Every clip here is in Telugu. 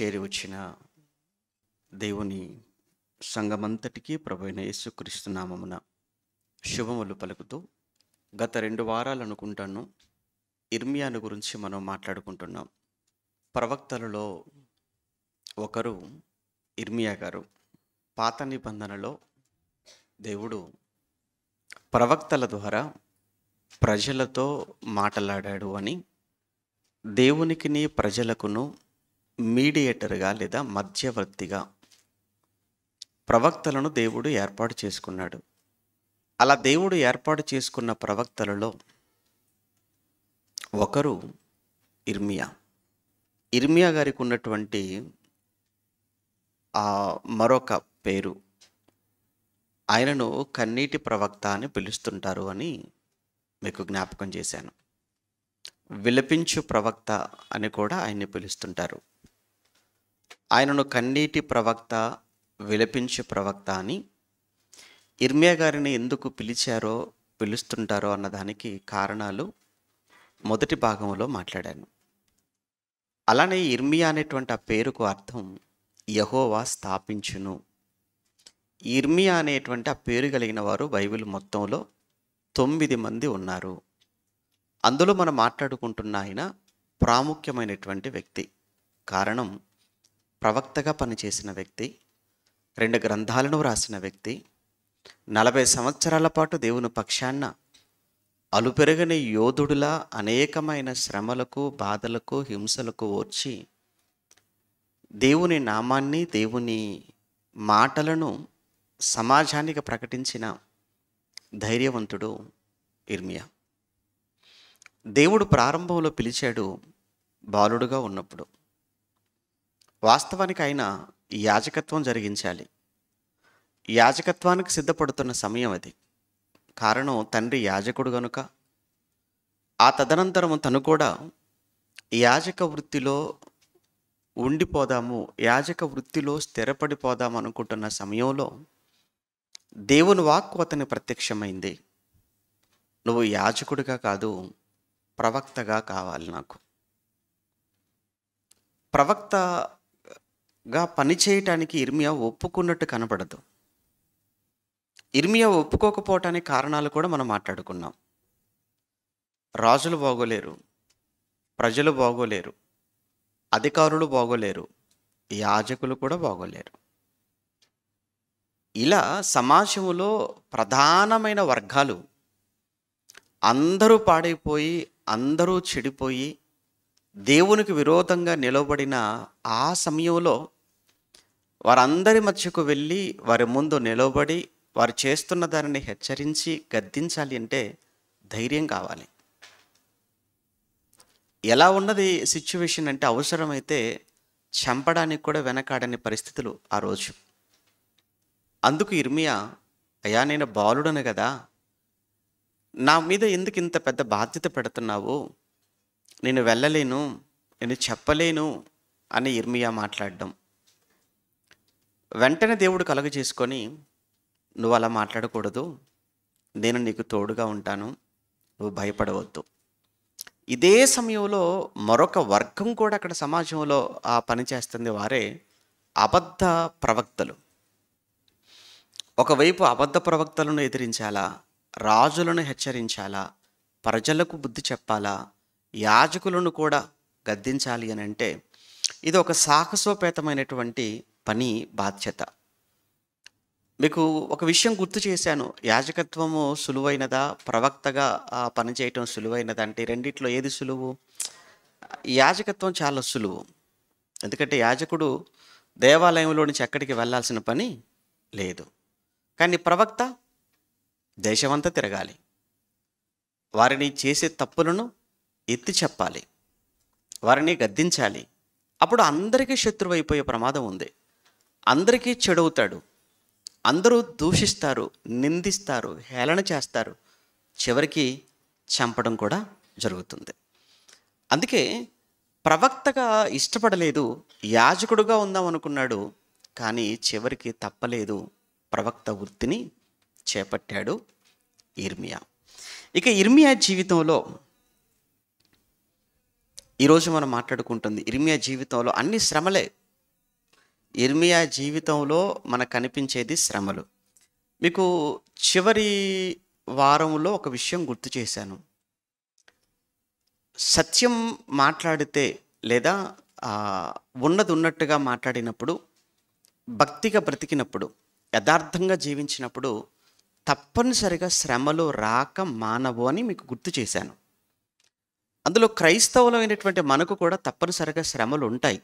చేరి వచ్చిన దేవుని సంఘమంతటికీ ప్రభువైన యేసుక్రీస్తు నామమున శుభములు పలుకుతూ గత 2 వారాలు అనుకుంటాను ఇర్మియాను గురించి మనం మాట్లాడుకుంటున్నాం. ప్రవక్తలలో ఒకరు ఇర్మియా గారు. పాత నిబంధనలో దేవుడు ప్రవక్తల ద్వారా ప్రజలతో మాట్లాడాడు అని, దేవునికిని ప్రజలకును మీడియేటర్గా లేదా మధ్యవర్తిగా ప్రవక్తలను దేవుడు ఏర్పాటు చేసుకున్నాడు. అలా దేవుడు ఏర్పాటు చేసుకున్న ప్రవక్తలలో ఒకరు ఇర్మియా. ఇర్మియా గారికి ఉన్నటువంటి మరొక పేరు, ఆయనను కన్నీటి ప్రవక్త అని పిలుస్తుంటారు అని మీకు జ్ఞాపకం చేశాను. విలపించు ప్రవక్త అని కూడా ఆయన్ని పిలుస్తుంటారు. ఆయనను కన్నీటి ప్రవక్త, విలపించు ప్రవక్త అని ఇర్మియా గారిని ఎందుకు పిలుస్తుంటారో అన్నదానికి కారణాలు మొదటి భాగంలో మాట్లాడాను. అలానే ఇర్మియా అనేటువంటి ఆ పేరుకు అర్థం యెహోవా స్థాపించును. ఇర్మియా అనేటువంటి ఆ పేరు కలిగిన వారు బైబిల్ మొత్తంలో 9 మంది ఉన్నారు. అందులో మనం మాట్లాడుకుంటున్న ఆయన ప్రాముఖ్యమైనటువంటి వ్యక్తి. కారణం, ప్రవక్తగా పనిచేసిన వ్యక్తి, 2 గ్రంథాలను వ్రాసిన వ్యక్తి, 40 సంవత్సరాల పాటు దేవుని పక్షాన అలుపెరగని యోధుడులా అనేకమైన శ్రమలకు, బాధలకు, హింసలకు ఓర్చి దేవుని నామాన్ని, దేవుని మాటలను సమాజానికి ప్రకటించిన ధైర్యవంతుడు ఇర్మియా. దేవుడు ప్రారంభంలో పిలిచాడు బాలుడుగా ఉన్నప్పుడు. వాస్తవానికి ఆయన యాజకత్వం జరిగించాలి. యాజకత్వానికి సిద్ధపడుతున్న సమయం అది. కారణం, తండ్రి యాజకుడు గనుక. ఆ తదనంతరము తను కూడా యాజక వృత్తిలో ఉండిపోదాము, యాజక వృత్తిలో స్థిరపడిపోదాము అనుకుంటున్న సమయంలో దేవుని వాక్కు అతని ప్రత్యక్షమైంది. నువ్వు యాజకుడిగా కాదు, ప్రవక్తగా కావాలి. నాకు ప్రవక్తగా పనిచేయటానికి ఇర్మియా ఒప్పుకున్నట్టు కనపడదు. ఇర్మియా ఒప్పుకోకపోవటానికి కారణాలు కూడా మనం మాట్లాడుకున్నాం. రాజులు బాగోలేరు, ప్రజలు బాగోలేరు, అధికారులు బాగోలేరు, యాజకులు కూడా బాగోలేరు. ఇలా సమాజంలో ప్రధానమైన వర్గాలు అందరూ పాడైపోయి, అందరూ చెడిపోయి, దేవునికి విరోధంగా నిలబడిన ఆ సమయంలో వారందరి మధ్యకు వెళ్ళి వారి ముందు నిలబడి వారు చేస్తున్న దానిని హెచ్చరించి గద్దించాలి అంటే ధైర్యం కావాలి. ఎలా ఉన్నది సిచ్యువేషన్ అంటే అవసరమైతే చంపడానికి కూడా వెనకాడని పరిస్థితులు ఆ రోజు. అందుకు ఇర్మియా, అయ్యా నేను బాలుడను కదా, నా మీద ఎందుకు ఇంత పెద్ద బాధ్యత పెడుతున్నావు, నేను వెళ్ళలేను, నేను చెప్పలేను అని ఇర్మియా మాట్లాడడం. వెంటనే దేవుడు కలుగజేసుకొని, నువ్వు అలా మాట్లాడకూడదు, నేను నీకు తోడుగా ఉంటాను, నువ్వు భయపడవద్దు. ఇదే సమయంలో మరొక వర్గం కూడా అక్కడ సమాజంలో ఆ పని చేస్తుంది. వారే అబద్ధ ప్రవక్తలు. ఒకవైపు అబద్ధ ప్రవక్తలను ఎదిరించాలా, రాజులను హెచ్చరించాలా, ప్రజలకు బుద్ధి చెప్పాలా, యాజకులను కూడా గద్దించాలి అని అంటే ఇది ఒక సాహసోపేతమైనటువంటి పని, బాధ్యత. మీకు ఒక విషయం గుర్తు చేశాను. యాజకత్వము సులువైనదా, ప్రవక్తగా పనిచేయటం సులువైనదా అంటే రెండిట్లో ఏది సులువు? యాజకత్వం చాలా సులువు. ఎందుకంటే యాజకుడు దేవాలయంలో నుంచి ఎక్కడికి వెళ్ళాల్సిన పని లేదు. కానీ ప్రవక్త దేశమంతా తిరగాలి, వారిని చేసే తప్పులను ఎత్తి చెప్పాలి, వారిని గద్దించాలి. అప్పుడు అందరికీ శత్రువు అయిపోయే ప్రమాదం ఉంది. అందరికీ చెడవుతాడు, అందరూ దూషిస్తారు, నిందిస్తారు, హేళన చేస్తారు, చివరికి చంపడం కూడా జరుగుతుంది. అందుకే ప్రవక్తగా ఇష్టపడలేదు, యాజకుడుగా ఉందాం అనుకున్నాడు. కానీ చివరికి తప్పలేదు, ప్రవక్త వృత్తిని చేపట్టాడు ఇర్మియా. ఇక ఇర్మియా జీవితంలో ఈరోజు మనం మాట్లాడుకుంటుంది, ఇర్మియా జీవితంలో అన్ని శ్రమలే. ఇర్మియా జీవితంలో మనకు కనిపించేది శ్రమలు. మీకు చివరి వారంలో ఒక విషయం గుర్తు చేశాను. సత్యం మాట్లాడితే లేదా ఉన్నది ఉన్నట్టుగా మాట్లాడినప్పుడు, భక్తిగా బ్రతికినప్పుడు, యథార్థంగా జీవించినప్పుడు తప్పనిసరిగా శ్రమలు రాక మానవు అని మీకు గుర్తు చేశాను. అందులో క్రైస్తవులమైనటువంటి మనకు కూడా తప్పనిసరిగా శ్రమలు ఉంటాయి.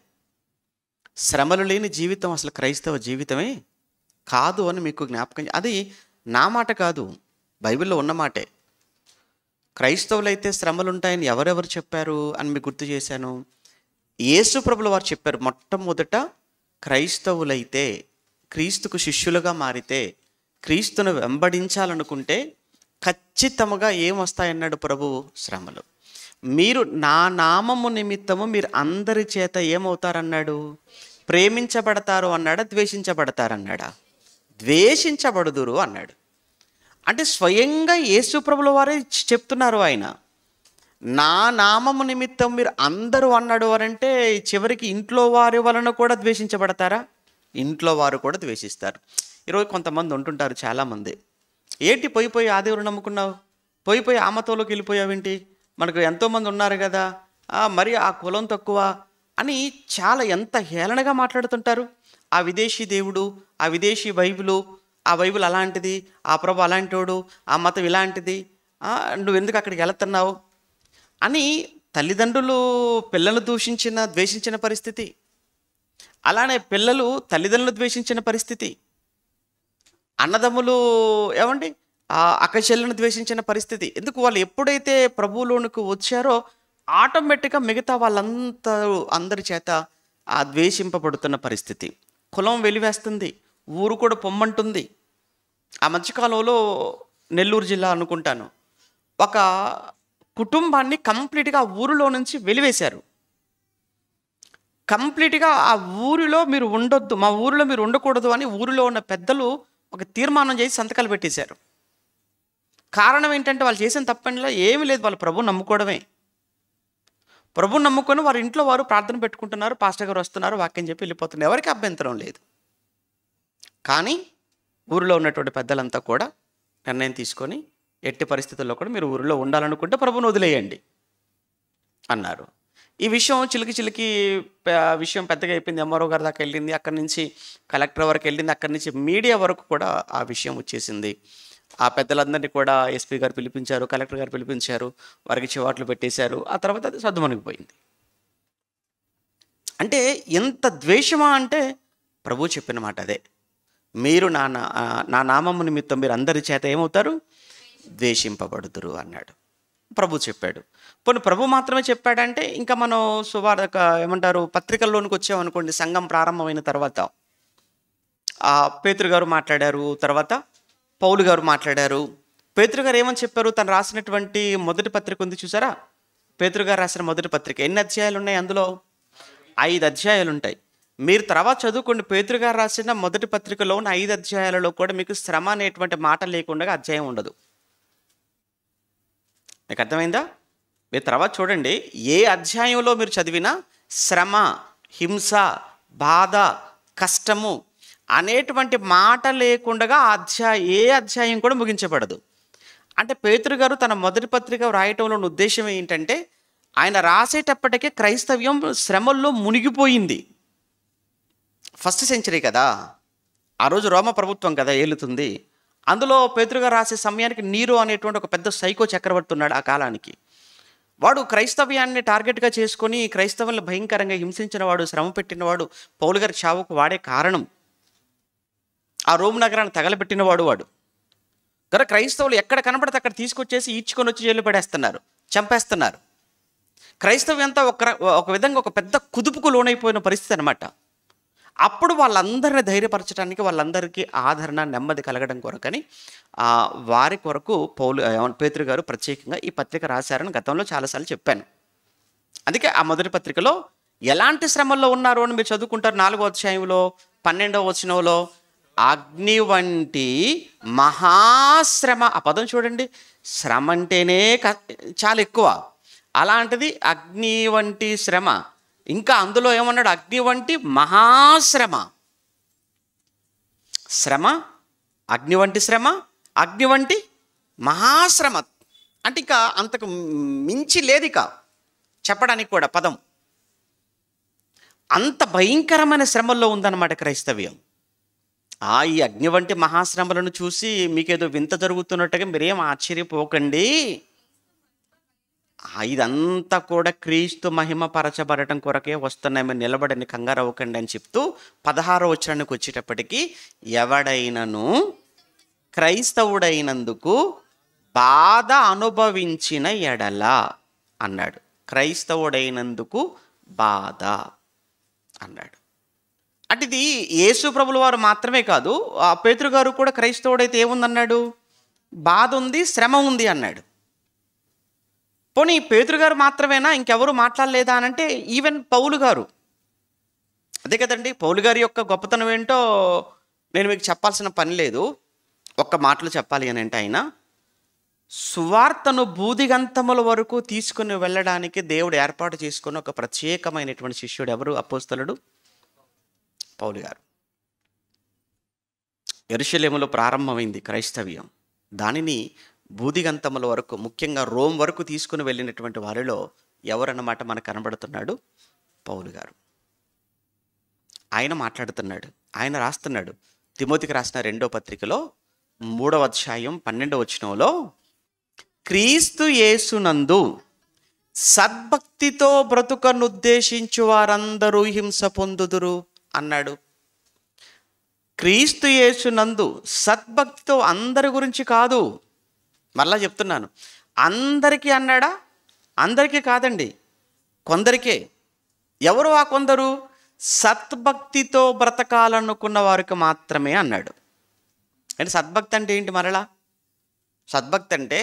శ్రమలు లేని జీవితం అసలు క్రైస్తవ జీవితమే కాదు అని మీకు జ్ఞాపకం. అది నా మాట కాదు, బైబిల్లో ఉన్న మాటే. క్రైస్తవులైతే శ్రమలు ఉంటాయని ఎవరెవరు చెప్పారు అని మీకు గుర్తు చేశాను. యేసు ప్రభుల వారు చెప్పారు, మొట్టమొదట క్రైస్తవులైతే, క్రీస్తుకు శిష్యులుగా మారితే, క్రీస్తును వెంబడించాలనుకుంటే ఖచ్చితంగా ఏమొస్తాయన్నాడు ప్రభు? శ్రమలు. మీరు నా నామము నిమిత్తము మీరు అందరి చేత ఏమవుతారన్నాడు? ప్రేమించబడతారు అన్నాడా? ద్వేషించబడతారన్నాడా? ద్వేషించబడుదురు అన్నాడు. అంటే స్వయంగా యేసు ప్రభుల వారే చెప్తున్నారు. ఆయన నా నామము నిమిత్తం మీరు అందరూ అన్నాడు అనంటే చివరికి ఇంట్లో వారి వలన కూడా ద్వేషించబడతారా? ఇంట్లో వారు కూడా ద్వేషిస్తారు. ఈరోజు కొంతమంది ఉంటుంటారు, చాలామంది, ఏంటి పోయి ఆ దేవుడు నమ్ముకున్నావు, పోయి ఆమతోలోకి వెళ్ళిపోయావేంటి, మనకు ఎంతోమంది ఉన్నారు కదా, మరి ఆ కులం తక్కువ అని చాలా ఎంత హేళనగా మాట్లాడుతుంటారు. ఆ విదేశీ దేవుడు, ఆ విదేశీ బైబిలు, ఆ బైబిల్ అలాంటిది, ఆ ప్రభు అలాంటోడు, ఆ మతం ఇలాంటిది, నువ్వెందుకు అక్కడికి వెళుతున్నావు అని తల్లిదండ్రులు పిల్లలు ద్వేషించిన పరిస్థితి. అలానే పిల్లలు తల్లిదండ్రులు ద్వేషించిన పరిస్థితి. అన్నదమ్ములు ఏమండి అక్క చెల్లెలను ద్వేషించిన పరిస్థితి. ఎందుకు? వాళ్ళు ఎప్పుడైతే ప్రభువులోనికి వచ్చారో ఆటోమేటిక్గా మిగతా అందరి చేత ద్వేషింపబడుతున్న పరిస్థితి. కులం వెలివేస్తుంది, ఊరు కూడా పొమ్మంటుంది. ఆ మధ్యకాలంలో నెల్లూరు జిల్లా అనుకుంటాను, ఒక కుటుంబాన్ని కంప్లీట్గా ఆ ఊరిలో నుంచి వెలివేశారు. కంప్లీట్గా ఆ ఊరిలో మీరు ఉండొద్దు, మా ఊరిలో మీరు ఉండకూడదు అని ఊరిలో ఉన్న పెద్దలు ఒక తీర్మానం చేసి సంతకాలు పెట్టేశారు. కారణం ఏంటంటే వాళ్ళు చేసిన తప్పనిలా ఏమీ లేదు, వాళ్ళు ప్రభువుని నమ్ముకోవడమే. ప్రభువుని నమ్ముకొని వారి ఇంట్లో వారు ప్రార్థన పెట్టుకుంటున్నారు, పాస్టర్ గారు వస్తున్నారు, వాక్యం చెప్పి వెళ్ళిపోతున్నారు, ఎవరికి అభ్యంతరం లేదు. కానీ ఊరిలో ఉన్నటువంటి పెద్దలంతా కూడా నిర్ణయం తీసుకొని ఎట్టి పరిస్థితుల్లో కూడా మీరు ఊరిలో ఉండాలనుకుంటే ప్రభువుని వదిలేయండి అన్నారు. ఈ విషయం చిలికి విషయం పెద్దగా అయిపోయింది. ఎంఆర్ఓ గారి దాకా వెళ్ళింది, అక్కడి నుంచి కలెక్టర్ వరకు వెళ్ళింది, అక్కడి నుంచి మీడియా వరకు కూడా ఆ విషయం వచ్చేసింది. ఆ పెద్దలందరినీ కూడా ఎస్పీ గారు పిలిపించారు, కలెక్టర్ గారు పిలిపించారు, వారికి చివాట్లు పెట్టేశారు. ఆ తర్వాత అది సద్దుమణిగిపోయింది. అంటే ఎంత ద్వేషమా అంటే ప్రభు చెప్పిన మాట అదే, మీరు నా నామము నిమిత్తం మీరు అందరి చేత ఏమవుతారు? ద్వేషింపబడుదురు అన్నాడు ప్రభు చెప్పాడు. పోనీ ప్రభు మాత్రమే చెప్పాడంటే ఇంకా మనం ఏమంటారు పత్రికల్లోనికి వచ్చామనుకోండి. సంఘం ప్రారంభమైన తర్వాత పేతురు గారు మాట్లాడారు, తర్వాత పౌలు గారు మాట్లాడారు. పేతురు గారు ఏమని చెప్పారు? తను రాసినటువంటి మొదటి పత్రిక ఉంది చూసారా, పేతురు గారు రాసిన మొదటి పత్రిక ఎన్ని అధ్యాయాలు ఉన్నాయి? అందులో 5 అధ్యాయాలు ఉంటాయి. మీరు తర్వాత చదువుకోండి. పేతురు గారు రాసిన మొదటి పత్రికలో ఉన్న 5 అధ్యాయాలలో కూడా మీకు శ్రమ అనేటువంటి మాట లేకుండా అధ్యాయం ఉండదు. మీకు అర్థమైందా? మీరు తర్వాత చూడండి, ఏ అధ్యాయంలో మీరు చదివినా శ్రమ, హింస, బాధ, కష్టము అనేటువంటి మాట లేకుండా ఏ అధ్యాయం కూడా ముగించబడదు. అంటే పేతురు గారు తన మొదటి పత్రిక రాయటంలో ఉన్న ఉద్దేశం ఏంటంటే, ఆయన రాసేటప్పటికే క్రైస్తవ్యం శ్రమల్లో మునిగిపోయింది. ఫస్ట్ సెంచరీ కదా, ఆ రోజు రోమ ప్రభుత్వం కదా ఏలుతుంది. అందులో పేతురు గారు రాసే సమయానికి నీరో అనేటువంటి ఒక పెద్ద సైకో చక్రవర్తి ఉన్నాడు. ఆ కాలానికి వాడు క్రైస్తవ్యాన్ని టార్గెట్గా చేసుకొని క్రైస్తవులను భయంకరంగా హింసించిన వాడు, శ్రమ పెట్టినవాడు, పౌలు గారి చావుకు వాడే కారణం. ఆ రోమ్ నగరాన్ని తగలబెట్టినవాడు వాడు. కదా క్రైస్తవులు ఎక్కడ కనపడితే అక్కడ తీసుకొచ్చేసి ఈడ్చుకొని వచ్చి జైలు పడేస్తున్నారు, చంపేస్తున్నారు. క్రైస్తవ్యంతా ఒక విధంగా ఒక పెద్ద కుదుపుకు లోనైపోయిన పరిస్థితి అనమాట. అప్పుడు వాళ్ళందరిని ధైర్యపరచడానికి, వాళ్ళందరికీ ఆదరణ, నెమ్మది కలగడం కొరకని వారి కొరకు పేతురు గారు ప్రత్యేకంగా ఈ పత్రిక రాశారని గతంలో చాలాసార్లు చెప్పాను. అందుకే ఆ మొదటి పత్రికలో ఎలాంటి శ్రమల్లో ఉన్నారు అని మీరు చదువుకుంటారు. 4వ అధ్యాయంలో 12వ వచనంలో అగ్ని వంటి మహాశ్రమ, ఆ పదం చూడండి, శ్రమ అంటేనే చాలా ఎక్కువ, అలాంటిది అగ్ని వంటి శ్రమ. ఇంకా అందులో ఏమన్నాడు? అగ్ని వంటి మహాశ్రమ. శ్రమ, అగ్ని వంటి శ్రమ, అగ్ని వంటి మహాశ్రమ. అంటే ఇక అంతకు మించి లేదు ఇక చెప్పడానికి కూడా పదం. అంత భయంకరమైన శ్రమల్లో ఉందన్నమాట క్రైస్తవ్యం. ఈ అగ్ని వంటి మహాశ్రమలను చూసి మీకేదో వింత జరుగుతున్నట్టుగా మీరేం ఆశ్చర్యపోకండి. ఇదంతా కూడా క్రీస్తు మహిమ పరచబడటం కొరకే వస్తున్నాయి, మీరు నిలబడని కంగారు అవ్వకండి అని చెప్తూ 16వ వచనానికి వచ్చేటప్పటికి, ఎవడైనను క్రైస్తవుడైనందుకు బాధ అనుభవించిన ఎడల అన్నాడు. క్రైస్తవుడైనందుకు బాధ అన్నాడు. అంటే ఇది యేసు ప్రభుల వారు మాత్రమే కాదు, పేతురు గారు కూడా క్రైస్తవుడైతే ఏముందన్నాడు? బాధ ఉంది, శ్రమ ఉంది అన్నాడు. పోనీ పేతురు గారు మాత్రమేనా, ఇంకెవరు మాట్లాడలేదా అని అంటే ఈవెన్ పౌలు గారు. అదే కదండి, పౌలు గారి యొక్క గొప్పతనం ఏంటో నేను మీకు చెప్పాల్సిన పని లేదు. ఒక్క మాటలు చెప్పాలి అని అంటే, ఆయన సువార్తను బూదిగంతముల వరకు తీసుకుని వెళ్ళడానికి దేవుడు ఏర్పాటు చేసుకున్న ఒక ప్రత్యేకమైనటువంటి శిష్యుడు ఎవరు? అపోస్తలుడు పౌలు గారు. యెరూషలేములో ప్రారంభమైంది క్రైస్తవ్యం. దానిని బూదిగంతముల వరకు, ముఖ్యంగా రోమ్ వరకు తీసుకుని వెళ్ళినటువంటి వారిలో ఎవరన్నమాట మనకు కనబడుతున్నాడు? పౌలు గారు. ఆయన మాట్లాడుతున్నాడు, ఆయన రాస్తున్నాడు. తిమోతికి రాసిన 2వ పత్రికలో 3వ అధ్యాయం 12వ వచనంలో, క్రీస్తు యేసునందు సద్భక్తితో బ్రతుకనుద్దేశించు వారందరూ హింస పొందుదురు అన్నాడు. క్రీస్తు యేసునందు సద్భక్తితో, అందరి గురించి కాదు, మళ్ళా చెప్తున్నాను, అందరికీ అన్నాడా? అందరికీ కాదండి, కొందరికే. ఎవరు ఆ కొందరు? సద్భక్తితో బ్రతకాలనుకున్న వారికి మాత్రమే అన్నాడు. అంటే సద్భక్తి అంటే ఏంటి? మరలా సద్భక్తి అంటే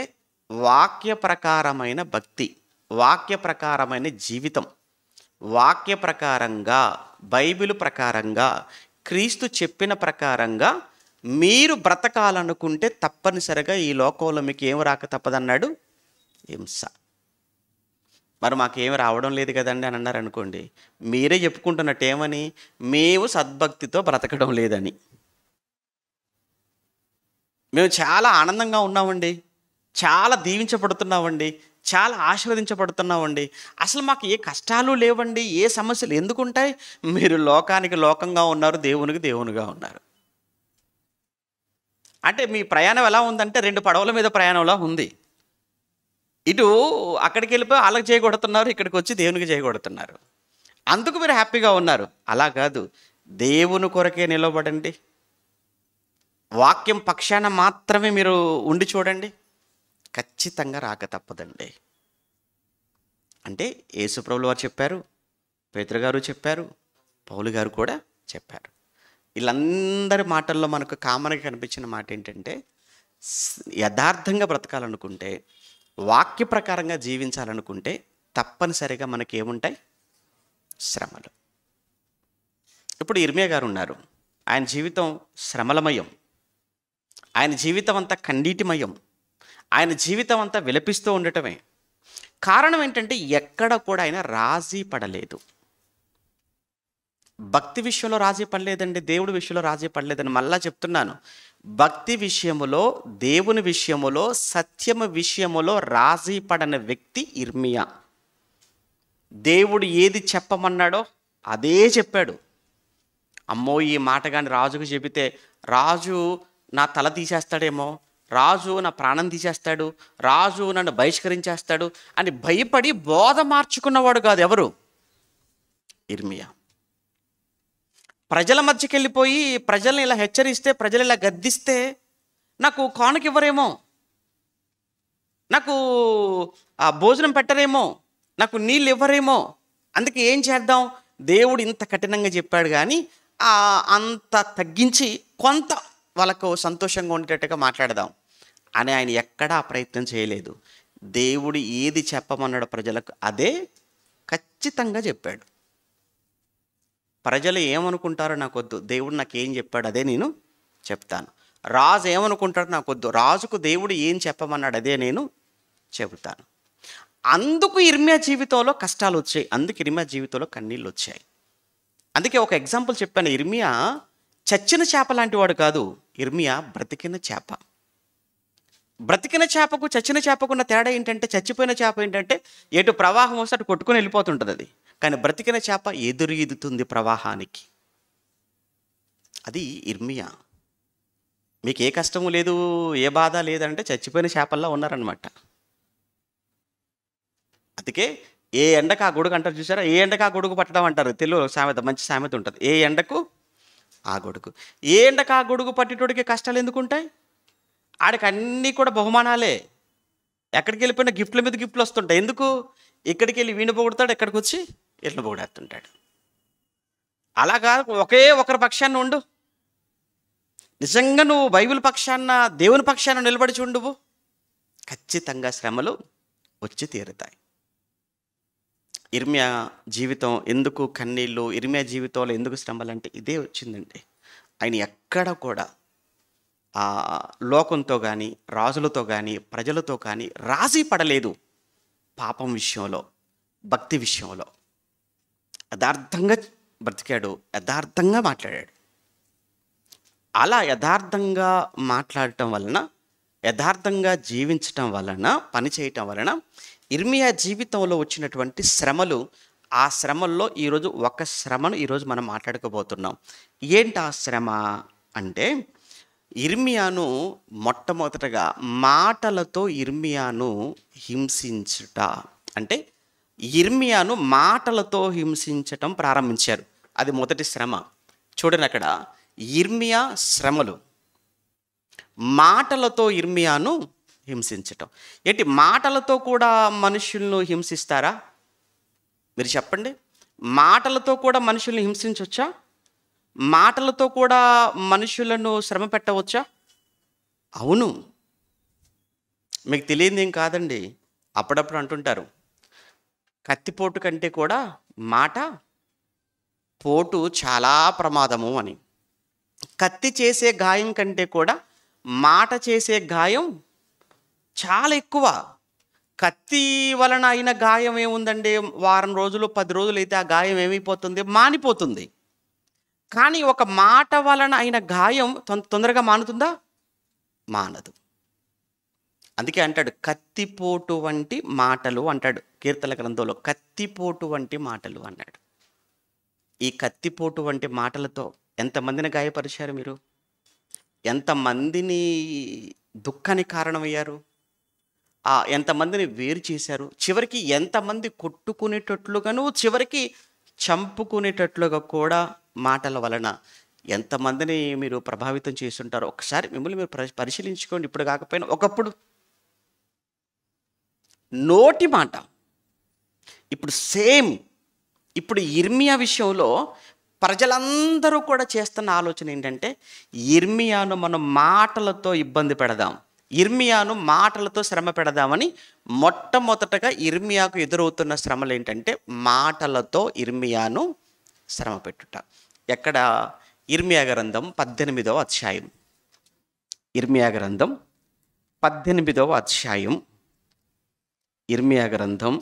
వాక్య ప్రకారమైన భక్తి, వాక్య ప్రకారమైన జీవితం, వాక్య ప్రకారంగా, బైబిల్ ప్రకారంగా, క్రీస్తు చెప్పిన ప్రకారంగా మీరు బ్రతకాలనుకుంటే తప్పనిసరిగా ఈ లోకంలో మీకు ఏం రాక తప్పదన్నాడు? హింస. మరి మాకేమి రావడం లేదు కదండి అని అన్నారు అనుకోండి, మీరే చెప్పుకుంటున్నట్టు ఏమని? మేము సద్భక్తితో బ్రతకడం లేదని. మేము చాలా ఆనందంగా ఉన్నామండి, చాలా దీవించబడుతున్నామండి, చాలా ఆశీర్వదించబడుతున్నామండి, అసలు మాకు ఏ కష్టాలు లేవండి, ఏ సమస్యలు ఎందుకుంటాయి? మీరు లోకానికి లోకంగా ఉన్నారు, దేవునికి దేవునిగా ఉన్నారు. అంటే మీ ప్రయాణం ఎలా ఉందంటే 2 పడవల మీద ప్రయాణంలా ఉంది. ఇటు అక్కడికి వెళ్ళిపోయి వాళ్ళకి చేయగొడుతున్నారు, ఇక్కడికి వచ్చి దేవునికి చేయగొడుతున్నారు. అందుకు మీరు హ్యాపీగా ఉన్నారు. అలా కాదు, దేవుని కొరకే నిలబడండి, వాక్యం పక్షాన మాత్రమే మీరు ఉండి చూడండి, ఖచ్చితంగా రాక తప్పదండి. అంటే యేసుప్రభులు వారు చెప్పారు, పేతురు గారు చెప్పారు, పౌలు గారు కూడా చెప్పారు. వీళ్ళందరి మాటల్లో మనకు కామన్గా కనిపించిన మాట ఏంటంటే, యథార్థంగా బ్రతకాలనుకుంటే, వాక్య ప్రకారంగా జీవించాలనుకుంటే తప్పనిసరిగా మనకి ఏముంటాయి? శ్రమలు. ఇప్పుడు ఇర్మియా గారు ఉన్నారు, ఆయన జీవితం శ్రమలమయం, ఆయన జీవితం అంతా కన్నీటిమయం, ఆయన జీవితం అంతా విలపిస్తూ ఉండటమే. కారణం ఏంటంటే ఎక్కడ కూడా ఆయన రాజీ పడలేదు. భక్తి విషయంలో రాజీ పడలేదండి, దేవుడి విషయంలో రాజీ పడలేదని మళ్ళా చెప్తున్నాను. భక్తి విషయములో, దేవుని విషయములో, సత్యము విషయములో రాజీ పడని వ్యక్తి ఇర్మియా. దేవుడు ఏది చెప్పమన్నాడో అదే చెప్పాడు. అమ్మో, ఈ మాట కానీ రాజుకు చెబితే రాజు నా తల తీసేస్తాడేమో, రాజు నా ప్రాణం తీసేస్తాడు, రాజు నన్ను బహిష్కరించేస్తాడు అని భయపడి బోధ మార్చుకున్నవాడు కాదు ఎవరు? ఇర్మియా. ప్రజల మధ్యకి వెళ్ళిపోయి ప్రజల్ని ఇలా హెచ్చరిస్తే, ప్రజలు ఇలా గద్దిస్తే నాకు కానుక ఇవ్వరేమో, నాకు భోజనం పెట్టరేమో, నాకు నీళ్ళు ఇవ్వరేమో, అందుకే ఏం చేద్దాం, దేవుడు ఇంత కఠినంగా చెప్పాడు కానీ అంత తగ్గించి కొంత వాళ్ళకు సంతోషంగా ఉండేటట్టుగా మాట్లాడదాం అని ఆయన ఎక్కడా ప్రయత్నం చేయలేదు. దేవుడు ఏది చెప్పమన్నాడు ప్రజలకు అదే ఖచ్చితంగా చెప్పాడు. ప్రజలు ఏమనుకుంటారో నాకొద్దు, దేవుడు నాకు ఏం చెప్పాడు అదే నేను చెప్తాను. రాజు ఏమనుకుంటాడో నాకొద్దు, రాజుకు దేవుడు ఏం చెప్పమన్నాడు అదే నేను చెబుతాను. అందుకు ఇర్మియా జీవితంలో కష్టాలు వచ్చాయి, అందుకు ఇర్మియా జీవితంలో కన్నీళ్ళు వచ్చాయి. అందుకే ఒక ఎగ్జాంపుల్ చెప్పాను. ఇర్మియా చచ్చిన చేప లాంటి వాడు కాదు. ఇర్మియా బ్రతికిన చేప. బ్రతికిన చేపకు చచ్చిన చేపకున్న తేడా ఏంటంటే, చచ్చిపోయిన చేప ఏంటంటే ఎటు ప్రవాహం వస్తే అటు కొట్టుకొని వెళ్ళిపోతుంటుంది అది. కానీ బ్రతికిన చేప ఎదురు ఈదుతుంది ప్రవాహానికి. అది ఇర్మియా. మీకు ఏ కష్టము లేదు, ఏ బాధ లేదంటే చచ్చిపోయిన చేపల్లా ఉన్నారనమాట. అందుకే ఏ ఎండకు ఆ గొడుగు అంటారు చూసారా, ఏ ఎండకు ఆ గొడుగు పట్టడం అంటారు. తెలుగు సామెత, మంచి సామెత ఉంటుంది. ఏ ఎండకు ఆ గొడుగు. ఏ ఎండకు ఆ గొడుగు పట్టేటోడికి కష్టాలు ఎందుకు ఉంటాయి? ఆడికి అన్నీ కూడా బహుమానాలే. ఎక్కడికి వెళ్ళిపోయినా గిఫ్ట్ల మీద గిఫ్ట్లు వస్తుంటాయి. ఎందుకు? ఇక్కడికి వెళ్ళి వీణు పొగుడతాడు, ఎక్కడికి వచ్చి ఇట్లా పొగిడేస్తుంటాడు. అలాగా ఒకే ఒకరి పక్షాన్ని ఉండు. నిజంగా నువ్వు బైబిల్ పక్షాన, దేవుని పక్షాన నిలబడి చూడువు, ఖచ్చితంగా శ్రమలు వచ్చి తీరుతాయి. ఇర్మియా జీవితం ఎందుకు కన్నీళ్ళు, ఇర్మియా జీవితంలో ఎందుకు శ్రమలు అంటే ఇదే వచ్చిందండి. ఆయన ఎక్కడ కూడా లోకంతో కానీ, రాజులతో కానీ, ప్రజలతో కానీ రాజీ పడలేదు. పాపం విషయంలో, భక్తి విషయంలో యథార్థంగా బ్రతికాడు, యథార్థంగా మాట్లాడాడు. అలా యథార్థంగా మాట్లాడటం వలన, యథార్థంగా జీవించటం వలన, పని చేయటం వలన ఇర్మియా జీవితంలో వచ్చినటువంటి శ్రమలు, ఆ శ్రమల్లో ఈరోజు ఒక శ్రమను ఈరోజు మనం మాట్లాడుకోబోతున్నాం. ఏంటి ఆ శ్రమ అంటే, ఇర్మియాను మొట్టమొదటగా మాటలతో ఇర్మియాను హింసించుట. అంటే ఇర్మియాను మాటలతో హింసించటం ప్రారంభించారు. అది మొదటి శ్రమ. చూడండి అక్కడ, ఇర్మియా శ్రమలు, మాటలతో ఇర్మియాను హింసించటం. ఏంటి, మాటలతో కూడా మనుషులను హింసిస్తారా? మీరు చెప్పండి. మాటలతో కూడా మనుషుల్ని హింసించవచ్చా? మాటలతో కూడా మనుషులను శ్రమ పెట్టవచ్చా? అవును. మీకు తెలియదు ఏం కాదండి. అప్పుడప్పుడు అంటుంటారు, కత్తిపోటు కంటే కూడా మాట పోటు చాలా ప్రమాదము అని. కత్తి చేసే గాయం కంటే కూడా మాట చేసే గాయం చాలా ఎక్కువ. కత్తి వలన అయిన గాయం ఏముందండి, వారం రోజులు 10 రోజులు అయితే ఆ గాయం ఏమైపోతుంది, మానిపోతుంది. కానీ ఒక మాట వలన అయిన గాయం తొందరగా మానుతుందా? మానదు. అందుకే అంటాడు, కత్తిపోటు వంటి మాటలు అంటాడు కీర్తన గ్రంథంలో. కత్తిపోటు వంటి మాటలు అన్నాడు. ఈ కత్తిపోటు వంటి మాటలతో ఎంతమందిని గాయపరిచారు మీరు? ఎంతమందిని దుఃఖానికి కారణమయ్యారు? ఎంతమందిని వేరు చేశారు? చివరికి ఎంతమంది కొట్టుకునేటట్లుగాను, చివరికి చంపుకునేటట్లుగా కూడా మాటల వలన ఎంతమందిని మీరు ప్రభావితం చేస్తుంటారో ఒకసారి మిమ్మల్ని మీరు పరిశీలించుకోండి. ఇప్పుడు కాకపోయినా ఒకప్పుడు. నోటి మాట. ఇప్పుడు సేమ్, ఇప్పుడు ఇర్మియా విషయంలో ప్రజలందరూ కూడా చేస్తున్న ఆలోచన ఏంటంటే, ఇర్మియాను మనం మాటలతో ఇబ్బంది పెడదాం, ఇర్మియాను మాటలతో శ్రమ పెడదామని మొట్టమొదటగా ఇర్మియాకు ఎదురవుతున్న శ్రమలు ఏంటంటే, మాటలతో ఇర్మియాను శ్రమ పెట్టుట. ఎక్కడ? ఇర్మియా గ్రంథం 18వ అధ్యాయం. ఇర్మియా గ్రంథం 18వ అధ్యాయం. ఇర్మియా గ్రంథం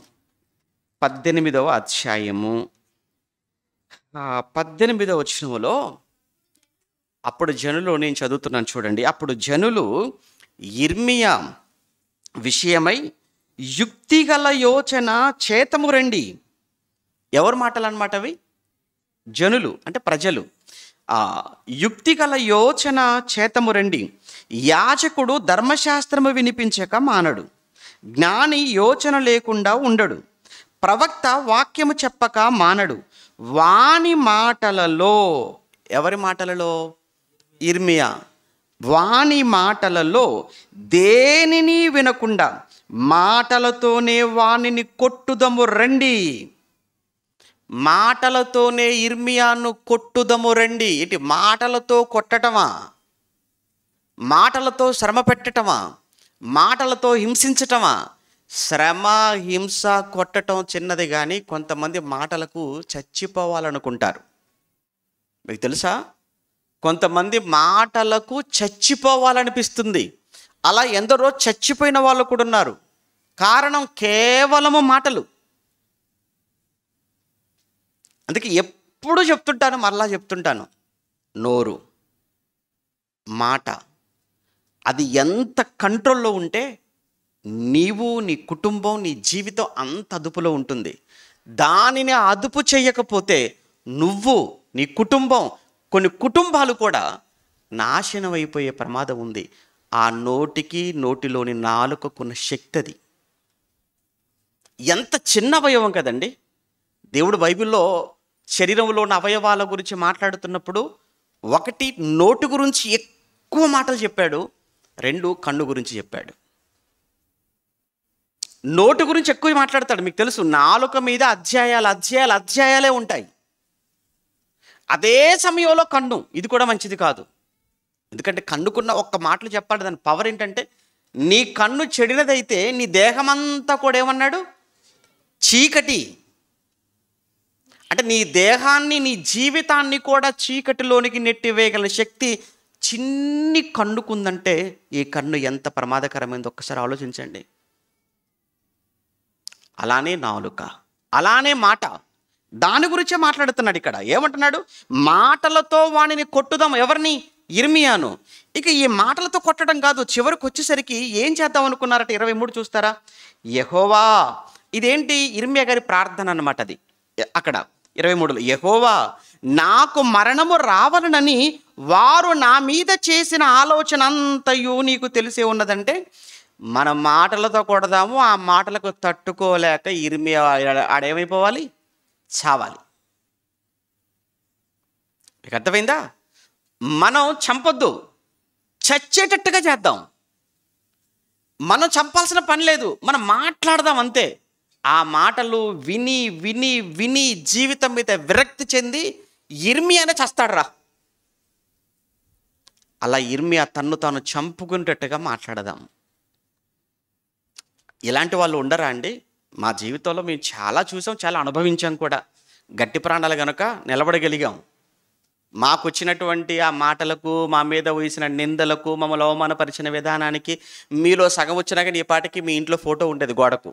18వ అధ్యాయము 18వ వచనంలో, అప్పుడు జనులు, నేను చదువుతున్నాను చూడండి, అప్పుడు జనులు ఇర్మియా విషయమై యుక్తిగల యోచన చేతము రండి. ఎవరు మాటలు అన్నమాట అవి? జనులు అంటే ప్రజలు. యుక్తిగల యోచన చేతము రండి. యాజకుడు ధర్మశాస్త్రము వినిపించక మానడు, జ్ఞాని యోచన లేకుండా ఉండడు, ప్రవక్త వాక్యము చెప్పక మానడు. వాని మాటలలో, ఎవరి మాటలలో? ఇర్మియా. వాని మాటలలో దేనిని వినకుండా మాటలతోనే వానిని కొట్టుదము రండి. మాటలతోనే ఇర్మియాను కొట్టుదము రండి. ఇటు మాటలతో కొట్టటమా? మాటలతో శ్రమ పెట్టటమా? మాటలతో హింసించటమా? శ్రమ, హింస, కొట్టటం చిన్నది, కానీ కొంతమంది మాటలకు చచ్చిపోవాలనుకుంటారు. మీకు తెలుసా? కొంతమంది మాటలకు చచ్చిపోవాలనిపిస్తుంది. అలా ఎందరో చచ్చిపోయిన వాళ్ళు కూడా ఉన్నారు. కారణం కేవలము మాటలు. అందుకే ఎప్పుడు చెప్తుంటాను, మరలా చెప్తుంటాను, నోరు మాట, అది ఎంత కంట్రోల్లో ఉంటే నీవు, నీ కుటుంబం, నీ జీవితం అంత అదుపులో ఉంటుంది. దానిని అదుపు చేయకపోతే నువ్వు, నీ కుటుంబం, కొన్ని కుటుంబాలు కూడా నాశనం అయిపోయే ప్రమాదం ఉంది. ఆ నోటికి, నోటిలోని నాలుకకున్న శక్తి అది. ఎంత చిన్న అవయవం కదండి. దేవుడు బైబిల్లో శరీరంలో ఉన్న అవయవాల గురించి మాట్లాడుతున్నప్పుడు ఒకటి నోటి గురించి ఎక్కువ మాటలు చెప్పాడు, రెండు కన్ను గురించి చెప్పాడు. నోటి గురించి ఎక్కువ మాట్లాడతాడు. మీకు తెలుసు, నాలుక మీద అధ్యాయాలే ఉంటాయి. అదే సమయంలో కన్ను, ఇది కూడా మంచిది కాదు. ఎందుకంటే కన్నుకున్న ఒక్క మాటలు చెప్పాలి. దాని పవర్ ఏంటంటే, నీ కన్ను చెడినదైతే నీ దేహమంతా కూడా ఏమన్నాడు? చీకటి. అంటే నీ దేహాన్ని, నీ జీవితాన్ని కూడా చీకటిలోనికి నెట్టివేయగల శక్తి చిన్ని కన్నుకుందంటే ఈ కన్ను ఎంత ప్రమాదకరమైంది ఒక్కసారి ఆలోచించండి. అలానే నాలుక, అలానే మాట, దాని గురించే మాట్లాడుతున్నాడు ఇక్కడ. ఏమంటున్నాడు? మాటలతో వాణిని కొట్టుదాం. ఎవరిని? ఇర్మియాను. ఇక ఈ మాటలతో కొట్టడం కాదు, చివరికి వచ్చేసరికి ఏం చేద్దాం అనుకున్నారట? 23 చూస్తారా? యెహోవా, ఇదేంటి? ఇర్మియా గారి ప్రార్థన అన్నమాట అది. అక్కడ 23లో, యెహోవా, నాకు మరణము రావాలనని వారు నా మీద చేసిన ఆలోచన అంతయు నీకు తెలిసే ఉన్నదంటే, మన మాటలతో కొడదాము, ఆ మాటలకు తట్టుకోలేక ఇర్మియా ఆడేమైపోవాలి? చావాలి. మీకు అర్థమైందా? మనం చంపొద్దు, చచ్చేటట్టుగా చేద్దాం. మనం చంపాల్సిన పని లేదు, మనం మాట్లాడదాం అంతే. ఆ మాటలు విని విని విని జీవితం మీద విరక్తి చెంది ఇర్మియానే చస్తాడు రా. అలా ఇర్మియా తన్ను తాను చంపుకునేటట్టుగా మాట్లాడదాం. ఇలాంటి వాళ్ళు ఉండరా అండి? మా జీవితంలో మేము చాలా చూసాం, చాలా అనుభవించాం కూడా. గట్టి ప్రాణాలు కనుక నిలబడగలిగాం. మాకు వచ్చినటువంటి ఆ మాటలకు, మా మీద వేసిన నిందలకు, మమ్మల్ని అవమానపరిచిన విధానానికి మీలో సగం వచ్చినా కానీ ఈ పాటికి మీ ఇంట్లో ఫోటో ఉండేది గోడకు.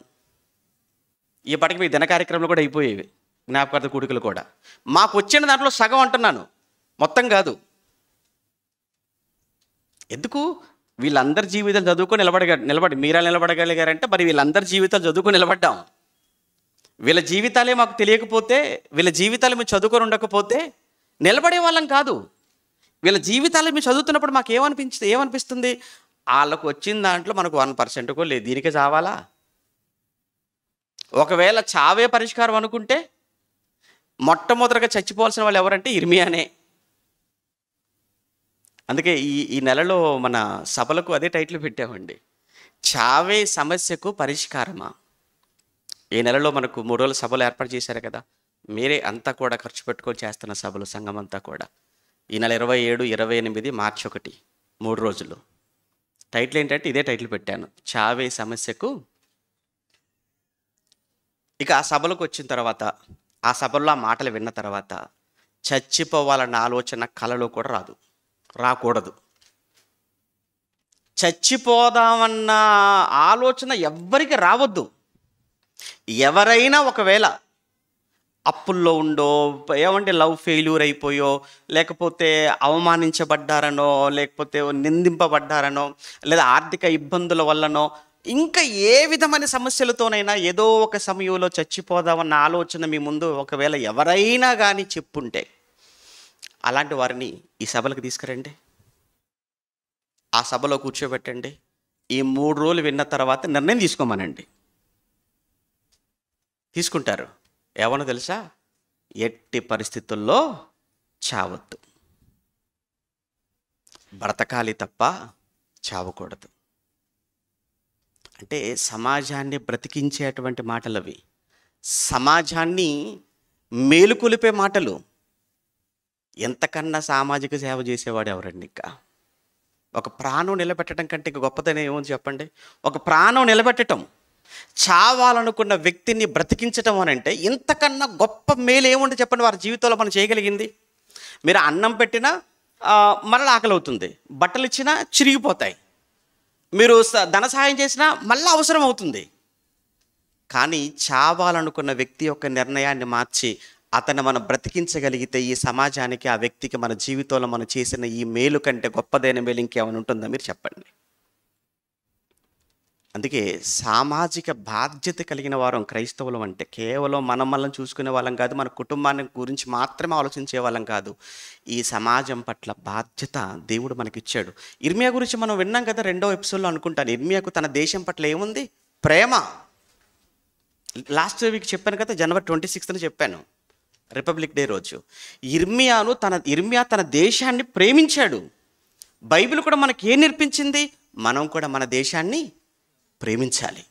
ఈ పాటికి మీ దిన కార్యక్రమాలు కూడా అయిపోయేవి, జ్ఞాపకార్థ కూడికలు కూడా. మాకు వచ్చిన దాంట్లో సగం అంటున్నాను, మొత్తం కాదు. ఎందుకు? వీళ్ళందరి జీవితాలు చదువుకొని నిలబడి మీరా నిలబడగలిగారంటే మరి వీళ్ళందరి జీవితాలు చదువుకొని నిలబడ్డాం. వీళ్ళ జీవితాలే మాకు తెలియకపోతే, వీళ్ళ జీవితాలు మేము చదువుకొని ఉండకపోతే నిలబడే వాళ్ళం కాదు. వీళ్ళ జీవితాలు మేము చదువుతున్నప్పుడు మాకు ఏమనిపిస్తుంది? వాళ్ళకు వచ్చిన దాంట్లో మనకు 1% కూడా లేదు, దీనికే చావాలా? ఒకవేళ చావే పరిష్కారం అనుకుంటే మొట్టమొదటిగా చచ్చిపోవాల్సిన వాళ్ళు ఎవరంటే ఇర్మియానే. అందుకే ఈ నెలలో మన సభలకు అదే టైటిల్ పెట్టామండి, చావే సమస్యకు పరిష్కారమా. ఈ నెలలో మనకు 3 రోజుల సభలు ఏర్పాటు చేశారు కదా, మీరే అంతా కూడా ఖర్చు పెట్టుకొని చేస్తున్న సభలు, సంఘం అంతా కూడా. ఈ నెల 27, 28, మార్చి 1, 3 రోజులు. టైటిల్ ఏంటంటే ఇదే టైటిల్ పెట్టాను, చావే సమస్యకు. ఇక ఆ సభలకు వచ్చిన తర్వాత, ఆ సభల్లో ఆ మాటలు విన్న తర్వాత చచ్చిపోవాలన్న ఆలోచన కలలో కూడా రాకూడదు. చచ్చిపోదామన్న ఆలోచన ఎవ్వరికి రావద్దు. ఎవరైనా ఒకవేళ అప్పుల్లో ఉండో, ఏమంటే లవ్ ఫెయిల్యూర్ అయిపోయో, లేకపోతే అవమానించబడ్డారనో, లేకపోతే నిందింపబడ్డారనో, లేదా ఆర్థిక ఇబ్బందుల వల్లనో, ఇంకా ఏ విధమైన సమస్యలతోనైనా ఏదో ఒక సమయంలో చచ్చిపోదామన్న ఆలోచన మీ ముందు ఒకవేళ ఎవరైనా కానీ చెప్పుంటే, అలాంటి వారిని ఈ సభలకు తీసుకురండి, ఆ సభలో కూర్చోబెట్టండి. ఈ 3 రోజులు విన్న తర్వాత నిర్ణయం తీసుకోమనండి. తీసుకుంటారు. ఏమన్నా తెలుసా? ఎట్టి పరిస్థితుల్లో చావద్దు, బ్రతకాలి తప్ప చావకూడదు. అంటే సమాజాన్ని బ్రతికించేటువంటి మాటలు అవి, సమాజాన్ని మేలుకొలిపే మాటలు. ఎంతకన్నా సామాజిక సేవ చేసేవాడు ఎవరండి? ఇంకా ఒక ప్రాణం నిలబెట్టడం కంటే ఇంకా గొప్పదని ఏముంది చెప్పండి? ఒక ప్రాణం నిలబెట్టడం, చావాలనుకున్న వ్యక్తిని బ్రతికించటం అని అంటే ఇంతకన్నా గొప్ప మేలు ఏముంది చెప్పండి? వారి జీవితంలో మనం చేయగలిగింది. మీరు అన్నం పెట్టినా మరలా ఆకలి అవుతుంది, బట్టలు ఇచ్చినా చిరిగిపోతాయి, మీరు ధన సహాయం చేసినా మళ్ళీ అవసరం అవుతుంది. కానీ చావాలనుకున్న వ్యక్తి యొక్క నిర్ణయాన్ని మార్చి అతను మనం బ్రతికించగలిగితే ఈ సమాజానికి, ఆ వ్యక్తికి మన జీవితంలో మనం చేసిన ఈ మేలు కంటే గొప్పదైన మేలు ఇంకేమైనా ఉంటుందా మీరు చెప్పండి. అందుకే సామాజిక బాధ్యత కలిగిన వారం క్రైస్తవులం అంటే కేవలం మనల్ని చూసుకునే వాళ్ళం కాదు, మన కుటుంబాన్ని గురించి మాత్రమే ఆలోచించే వాళ్ళం కాదు. ఈ సమాజం పట్ల బాధ్యత దేవుడు మనకిచ్చాడు. ఇర్మియా గురించి మనం విన్నాం కదా, 2వ ఎపిసోడ్లో అనుకుంటాను. ఇర్మియాకు తన దేశం పట్ల ఏముంది? ప్రేమ. లాస్ట్ వీక్ చెప్పాను కదా, జనవరి 26న చెప్పాను, రిపబ్లిక్ డే రోజు. ఇర్మియా తన దేశాన్ని ప్రేమించాడు. బైబిల్ కూడా మనకి ఏం నేర్పించింది? మనం కూడా మన దేశాన్ని ప్రేమించాలి.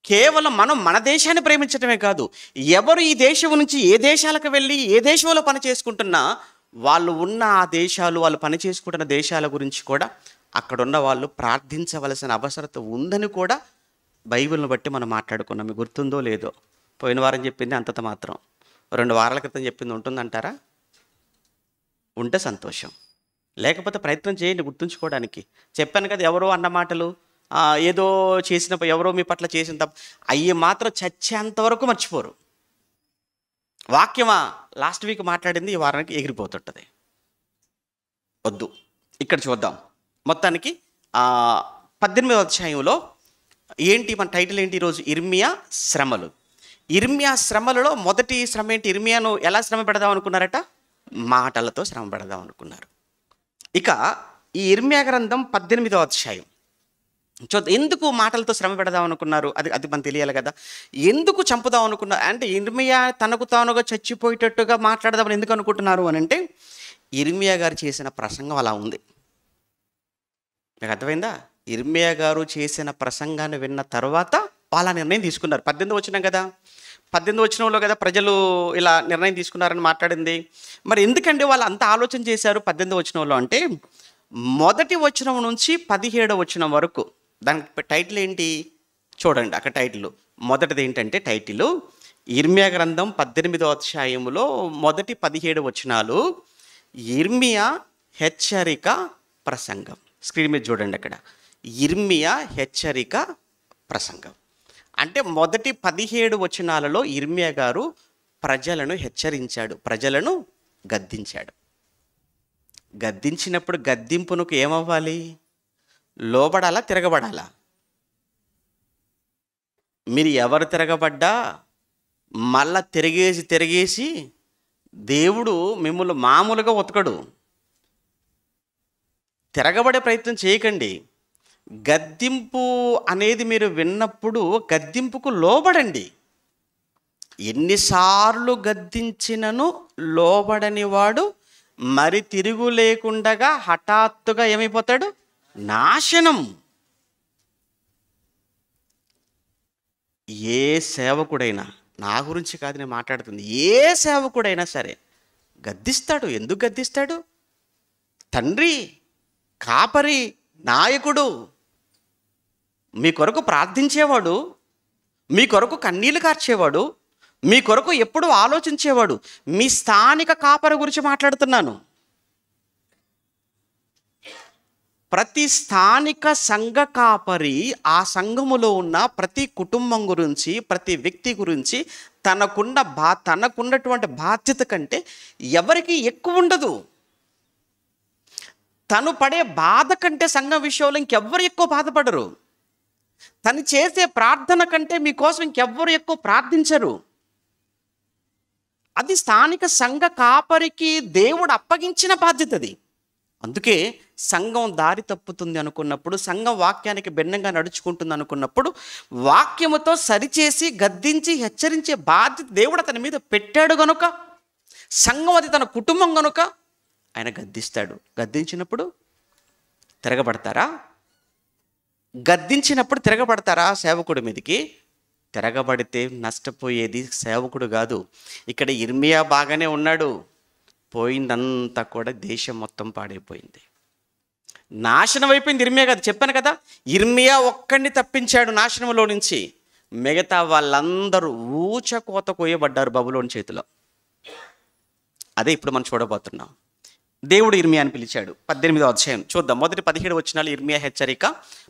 కేవలం మనం మన దేశాన్ని ప్రేమించడమే కాదు, ఎవరు ఈ దేశం నుంచి ఏ దేశాలకు వెళ్ళి ఏ దేశంలో పని చేసుకుంటున్నా వాళ్ళు ఉన్న ఆ దేశాలు, వాళ్ళు పని చేసుకుంటున్న దేశాల గురించి కూడా అక్కడున్న వాళ్ళు ప్రార్థించవలసిన అవసరత ఉందని కూడా బైబిల్ని బట్టి మనం మాట్లాడుకున్నాం. మీకు గుర్తుందో లేదో, పోయిన వారం చెప్పింది అంతంత మాత్రం, 2 వారాల క్రితం చెప్పింది ఉంటుందంటారా? ఉంటే సంతోషం, లేకపోతే ప్రయత్నం చేయండి గుర్తుంచుకోవడానికి. చెప్పాను కదా, ఎవరో అన్న మాటలు, ఏదో చేసినప్పుడు ఎవరో మీ పట్ల చేసిన తప్ప అయ్యి మాత్రం చచ్చేంత వరకు మర్చిపోరు. వాక్యమా లాస్ట్ వీక్ మాట్లాడింది ఈ వారానికి ఎగిరిపోతుంటుంది. వద్దు. ఇక్కడ చూద్దాం. మొత్తానికి 18వ అధ్యాయంలో ఏంటి మన టైటిల్ ఏంటి ఈరోజు? ఇర్మియా శ్రమలు. ఇర్మియా శ్రమలలో మొదటి శ్రమ ఏంటి? ఇర్మియాను ఎలా శ్రమ పెడదాం అనుకున్నారట? మాటలతో శ్రమ పెడదాం అనుకున్నారు. ఇక ఈ ఇర్మియా గ్రంథం 18వ అధ్యాయం చూద్దాం. ఎందుకు మాటలతో శ్రమ పెడదాం అనుకున్నారు? అది మనకు తెలియాలి కదా. ఎందుకు చంపుదాం అనుకున్నారు అంటే, ఇర్మియా తనకు తానుగా చచ్చిపోయేటట్టుగా మాట్లాడదామని ఎందుకు అనుకుంటున్నారు అని అంటే, ఇర్మియా గారు చేసిన ప్రసంగం అలా ఉంది. మీకు అర్థమైందా? ఇర్మియా గారు చేసిన ప్రసంగాన్ని విన్న తర్వాత వాళ్ళ నిర్ణయం తీసుకున్నారు. 18 వచనం కదా, 18 వచనంలో కదా ప్రజలు ఇలా నిర్ణయం తీసుకున్నారని మాట్లాడింది. మరి ఎందుకండి వాళ్ళు అంత ఆలోచన చేశారు 18 వచనంలో అంటే, మొదటి వచనం నుంచి 17వ వచనం వరకు దానికి టైటిల్ ఏంటి చూడండి. అక్కడ టైటిల్ మొదటిది ఏంటంటే, టైటిల్ ఇర్మియా గ్రంథం 18వ అధ్యాయంలో మొదటి 17 వచనాలు ఇర్మియా హెచ్చరిక ప్రసంగం. స్క్రీన్ మీద చూడండి. అక్కడ ఇర్మియా హెచ్చరిక ప్రసంగం అంటే మొదటి 17 వచనాలలో ఇర్మియా గారు ప్రజలను హెచ్చరించాడు, ప్రజలను గద్దించాడు. గద్దించినప్పుడు గద్దింపునకు ఏమవ్వాలి? లోబడాలా, తిరగబడాలా? మీరు ఎవరు తిరగబడ్డా మళ్ళా తిరిగేసి దేవుడు మిమ్మల్ని మామూలుగా ఉతకడు. తిరగబడే ప్రయత్నం చేయకండి. గద్దింపు అనేది మీరు విన్నప్పుడు గద్దింపుకు లోబడండి. ఎన్నిసార్లు గద్దించినను లోబడని వాడు మరి తిరుగు లేకుండగా హఠాత్తుగా ఏమైపోతాడు? నాశనం. ఏ సేవకుడైనా, నా గురించి కాదు నేను మాట్లాడుతుంది, ఏ సేవకుడైనా సరే గద్దిస్తాడు. ఎందుకు గద్దిస్తాడు? తండ్రి, కాపరి, నాయకుడు, మీ కొరకు ప్రార్థించేవాడు, మీ కొరకు కన్నీళ్లు కార్చేవాడు, మీ కొరకు ఎప్పుడు ఆలోచించేవాడు. మీ స్థానిక కాపరి గురించి మాట్లాడుతున్నాను. ప్రతి స్థానిక సంఘ కాపరి ఆ సంఘములో ఉన్న ప్రతి కుటుంబం గురించి, ప్రతి వ్యక్తి గురించి తనకున్నటువంటి బాధ్యత కంటే ఎవరికి ఎక్కువ ఉండదు. తను పడే బాధ కంటే సంఘం విషయంలో ఇంకెవ్వరు ఎక్కువ బాధపడరు. తను చేసే ప్రార్థన కంటే మీకోసం ఇంకెవ్వరు ఎక్కువ ప్రార్థించరు. అది స్థానిక సంఘ కాపరికి దేవుడు అప్పగించిన బాధ్యత అది. అందుకే సంఘం దారి తప్పుతుంది అనుకున్నప్పుడు, సంఘం వాక్యానికి భిన్నంగా నడుచుకుంటుంది అనుకున్నప్పుడు వాక్యముతో సరిచేసి గద్దించి హెచ్చరించే బాధ్యత దేవుడు అతని మీద పెట్టాడు గనుక, సంఘం అది తన కుటుంబం గనుక ఆయన గద్దిస్తాడు. గద్దించినప్పుడు తిరగబడతారా? గద్దించినప్పుడు తిరగబడతారా సేవకుడి మీదకి? తిరగబడితే నష్టపోయేది సేవకుడు కాదు. ఇక్కడ ఇర్మియా బాగానే ఉన్నాడు, పోయిందంతా కూడా దేశం మొత్తం పాడైపోయింది, నాశనం అయిపోయింది. ఇర్మియా కాదు, చెప్పాను కదా, ఇర్మియా ఒక్కడిని తప్పించాడు నాశనంలో నుంచి. మిగతా వాళ్ళందరూ ఊచకోత కోయబడ్డారు బబులోని చేతిలో. అదే ఇప్పుడు మనం చూడబోతున్నాం. దేవుడు ఇర్మియాని పిలిచాడు. 18వ అధ్యాయం చూద్దాం. మొదటి 17 వచనాలు ఇర్మియా హెచ్చరిక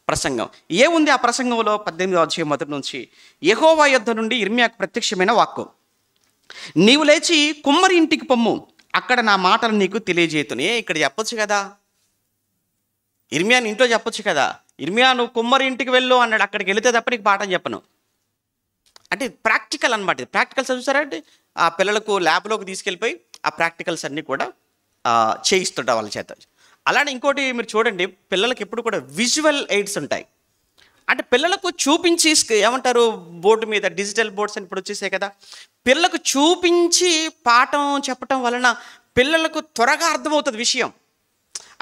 ప్రసంగం. ఏముంది ఆ ప్రసంగంలో? 18వ అధ్యాయం మొదటి నుంచి, యెహోవా యొద్ద నుండి ఇర్మియాకు ప్రత్యక్షమైన వాక్కు, నీవు లేచి కుమ్మరి ఇంటికి పొమ్ము, అక్కడ నా మాటలు నీకు తెలియజేతుని. ఇక్కడ చెప్పొచ్చు కదా, ఇర్మియాని ఇంట్లో చెప్పొచ్చు కదా, ఇర్మియా నువ్వు కుమ్మరి ఇంటికి వెళ్ళు అన్నాడు. అక్కడికి వెళితే తప్ప నీకు పాఠం చెప్పను అంటే ప్రాక్టికల్ అనమాట. ఇది ప్రాక్టికల్స్ చూసారంటే ఆ పిల్లలకు ల్యాబ్లోకి తీసుకెళ్ళిపోయి ఆ ప్రాక్టికల్స్ అన్నీ కూడా చేయిస్తుంటా వాళ్ళ చేత. అలానే ఇంకోటి మీరు చూడండి, పిల్లలకి ఎప్పుడు కూడా విజువల్ ఎయిడ్స్ ఉంటాయి. అంటే పిల్లలకు చూపించి ఏమంటారు, బోర్డు మీద డిజిటల్ బోర్డ్స్ అని ఇప్పుడు వచ్చేసాయి కదా, పిల్లలకు చూపించి పాఠం చెప్పటం వలన పిల్లలకు త్వరగా అర్థమవుతుంది విషయం.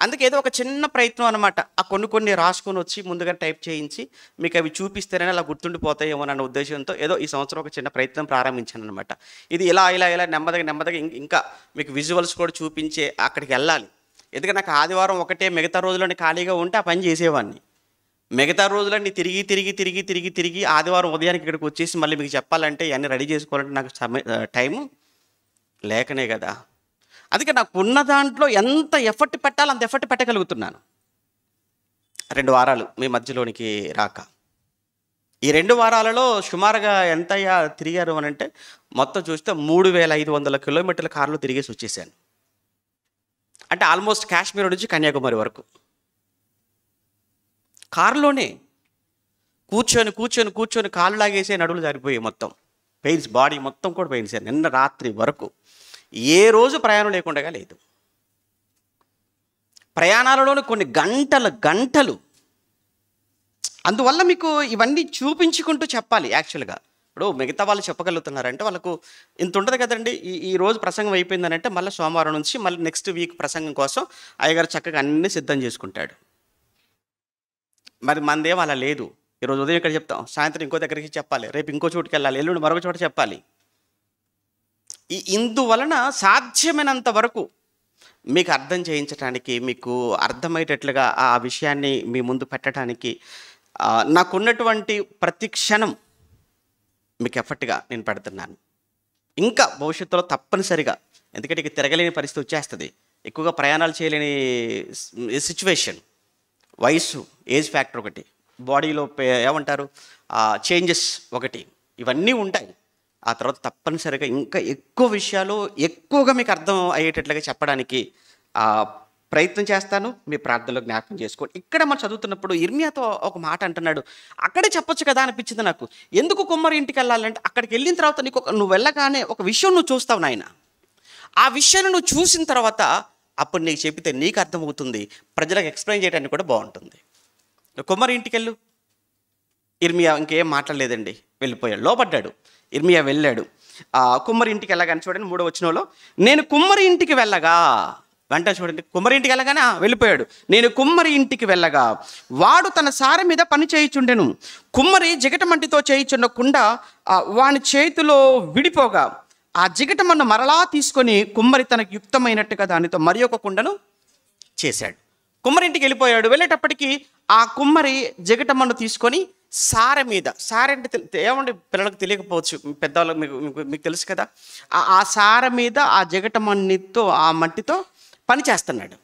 అందుకే ఏదో ఒక చిన్న ప్రయత్నం అనమాట, ఆ కొన్ని రాసుకొని వచ్చి ముందుగా టైప్ చేయించి మీకు అవి చూపిస్తేనే అలా గుర్తుండిపోతాయేమో అన్న ఉద్దేశంతో ఏదో ఈ సంవత్సరం ఒక చిన్న ప్రయత్నం ప్రారంభించాను అనమాట. ఇది ఇలా నెమ్మదిగా ఇంకా మీకు విజువల్స్ కూడా చూపించే అక్కడికి వెళ్ళాలి. ఎందుకంటే నాకు ఆదివారం ఒకటే, మిగతా రోజులని ఖాళీగా ఉంటే ఆ పని చేసేవాడిని. మిగతా రోజులన్నీ తిరిగి ఆదివారం ఉదయానికి ఇక్కడికి వచ్చేసి మళ్ళీ మీకు చెప్పాలంటే ఇవన్నీ రెడీ చేసుకోవాలంటే నాకు టైము లేకనే కదా. అందుకే నాకు ఉన్న దాంట్లో ఎంత ఎఫర్ట్ పెట్టాలో అంత ఎఫర్ట్ పెట్టగలుగుతున్నాను. 2 వారాలు మీ మధ్యలోనికి రాక, ఈ 2 వారాలలో సుమారుగా ఎంత తిరిగారు అని అంటే మొత్తం చూస్తే 3500 కిలోమీటర్ల కారులో తిరిగేసి వచ్చేసాను. అంటే ఆల్మోస్ట్ కాశ్మీర్ నుంచి కన్యాకుమారి వరకు కారులోనే కూర్చొని కాళ్ళు లాగేసే, నడువులు జారిపోయాయి, మొత్తం పెయిన్స్, బాడీ మొత్తం కూడా పెయిన్స్. నిన్న రాత్రి వరకు ఏ రోజు ప్రయాణం లేకుండా లేదు. ప్రయాణాలలోనే కొన్ని గంటలు. అందువల్ల మీకు ఇవన్నీ చూపించుకుంటూ చెప్పాలి. యాక్చువల్గా ఇప్పుడు మిగతా వాళ్ళు చెప్పగలుగుతున్నారంటే వాళ్ళకు ఇంత ఉంటుంది కదండి. ఈ రోజు ప్రసంగం అయిపోయిందని అంటే మళ్ళీ సోమవారం నుంచి మళ్ళీ నెక్స్ట్ వీక్ ప్రసంగం కోసం అయ్యగారు చక్కగా అన్నీ సిద్ధం చేసుకుంటాడు. మరి మనదేం అలా లేదు. ఈరోజు ఉదయం ఇక్కడ చెప్తాం, సాయంత్రం ఇంకో దగ్గరికి చెప్పాలి, రేపు ఇంకో చోటుకి వెళ్ళాలి, ఎల్లుండి మరొక చోట చెప్పాలి. ఇందువలన సాధ్యమైనంత వరకు మీకు అర్థం చేయించడానికి, మీకు అర్థమయ్యేటట్లుగా ఆ విషయాన్ని మీ ముందు పెట్టడానికి నాకున్నటువంటి ప్రతి క్షణం మీకు ఎఫర్ట్గా నేను పెడుతున్నాను. ఇంకా భవిష్యత్తులో తప్పనిసరిగా, ఎందుకంటే ఇక తిరగలేని పరిస్థితి వచ్చేస్తుంది, ఎక్కువగా ప్రయాణాలు చేయలేని సిచ్యువేషన్, వయసు, ఏజ్ ఫ్యాక్టర్ ఒకటి, బాడీలో ఏమంటారు చేంజెస్ ఒకటి, ఇవన్నీ ఉంటాయి. ఆ తర్వాత తప్పనిసరిగా ఇంకా ఎక్కువ విషయాలు ఎక్కువగా మీకు అర్థం అయ్యేటట్లుగా చెప్పడానికి ప్రయత్నం చేస్తాను. మీ ప్రార్థనలో జ్ఞాపకం చేసుకోండి. ఇక్కడ మనం చదువుతున్నప్పుడు ఇర్మియాతో ఒక మాట అంటున్నాడు, అక్కడే చెప్పొచ్చు కదా అనిపించింది నాకు. ఎందుకు కుమ్మరి ఇంటికి వెళ్ళాలంటే అక్కడికి వెళ్ళిన తర్వాత నువ్వు వెళ్ళగానే ఒక విషయం నువ్వు చూస్తావు నాయన. ఆ విషయాన్ని నువ్వు చూసిన తర్వాత అప్పుడు నీకు చెబితే నీకు అర్థమవుతుంది, ప్రజలకు ఎక్స్ప్లెయిన్ చేయడానికి కూడా బాగుంటుంది. కుమ్మరి ఇంటికి వెళ్ళు. ఇర్మియా ఇంకేం మాట్లాడలేదండి, వెళ్ళిపోయాడు, లోపడ్డాడు. ఇర్మియా వెళ్ళాడు. కుమ్మరి ఇంటికి వెళ్ళగానే చూడండి 3వ వచనంలో, నేను కుమ్మరి ఇంటికి వెళ్ళగా, వెంటనే చూడండి, కుమ్మరి ఇంటికి వెళ్ళగానే వెళ్ళిపోయాడు. నేను కుమ్మరి ఇంటికి వెళ్ళగా వాడు తన సారె మీద పని చేయుచుండెను. కుమ్మరి జిగటమంటితో చేయుచున్న కుండ వాని చేతిలో విడిపోగా ఆ జిగటమన్ను మరలా తీసుకొని కుమ్మరి తనకు యుక్తమైనట్టుగా దానితో మరి ఒక కుండను చేశాడు. కుమ్మరి ఇంటికి వెళ్ళిపోయాడు. వెళ్ళేటప్పటికి ఆ కుమ్మరి జిగటమన్ను తీసుకొని సారె మీద, సారె అంటే ఏమంటే పిల్లలకు తెలియకపోవచ్చు, పెద్దవాళ్ళకి మీకు తెలుసు కదా, ఆ సారె మీద ఆ జిగటమన్నితో ఆ మట్టితో పని చేస్తున్నాడు.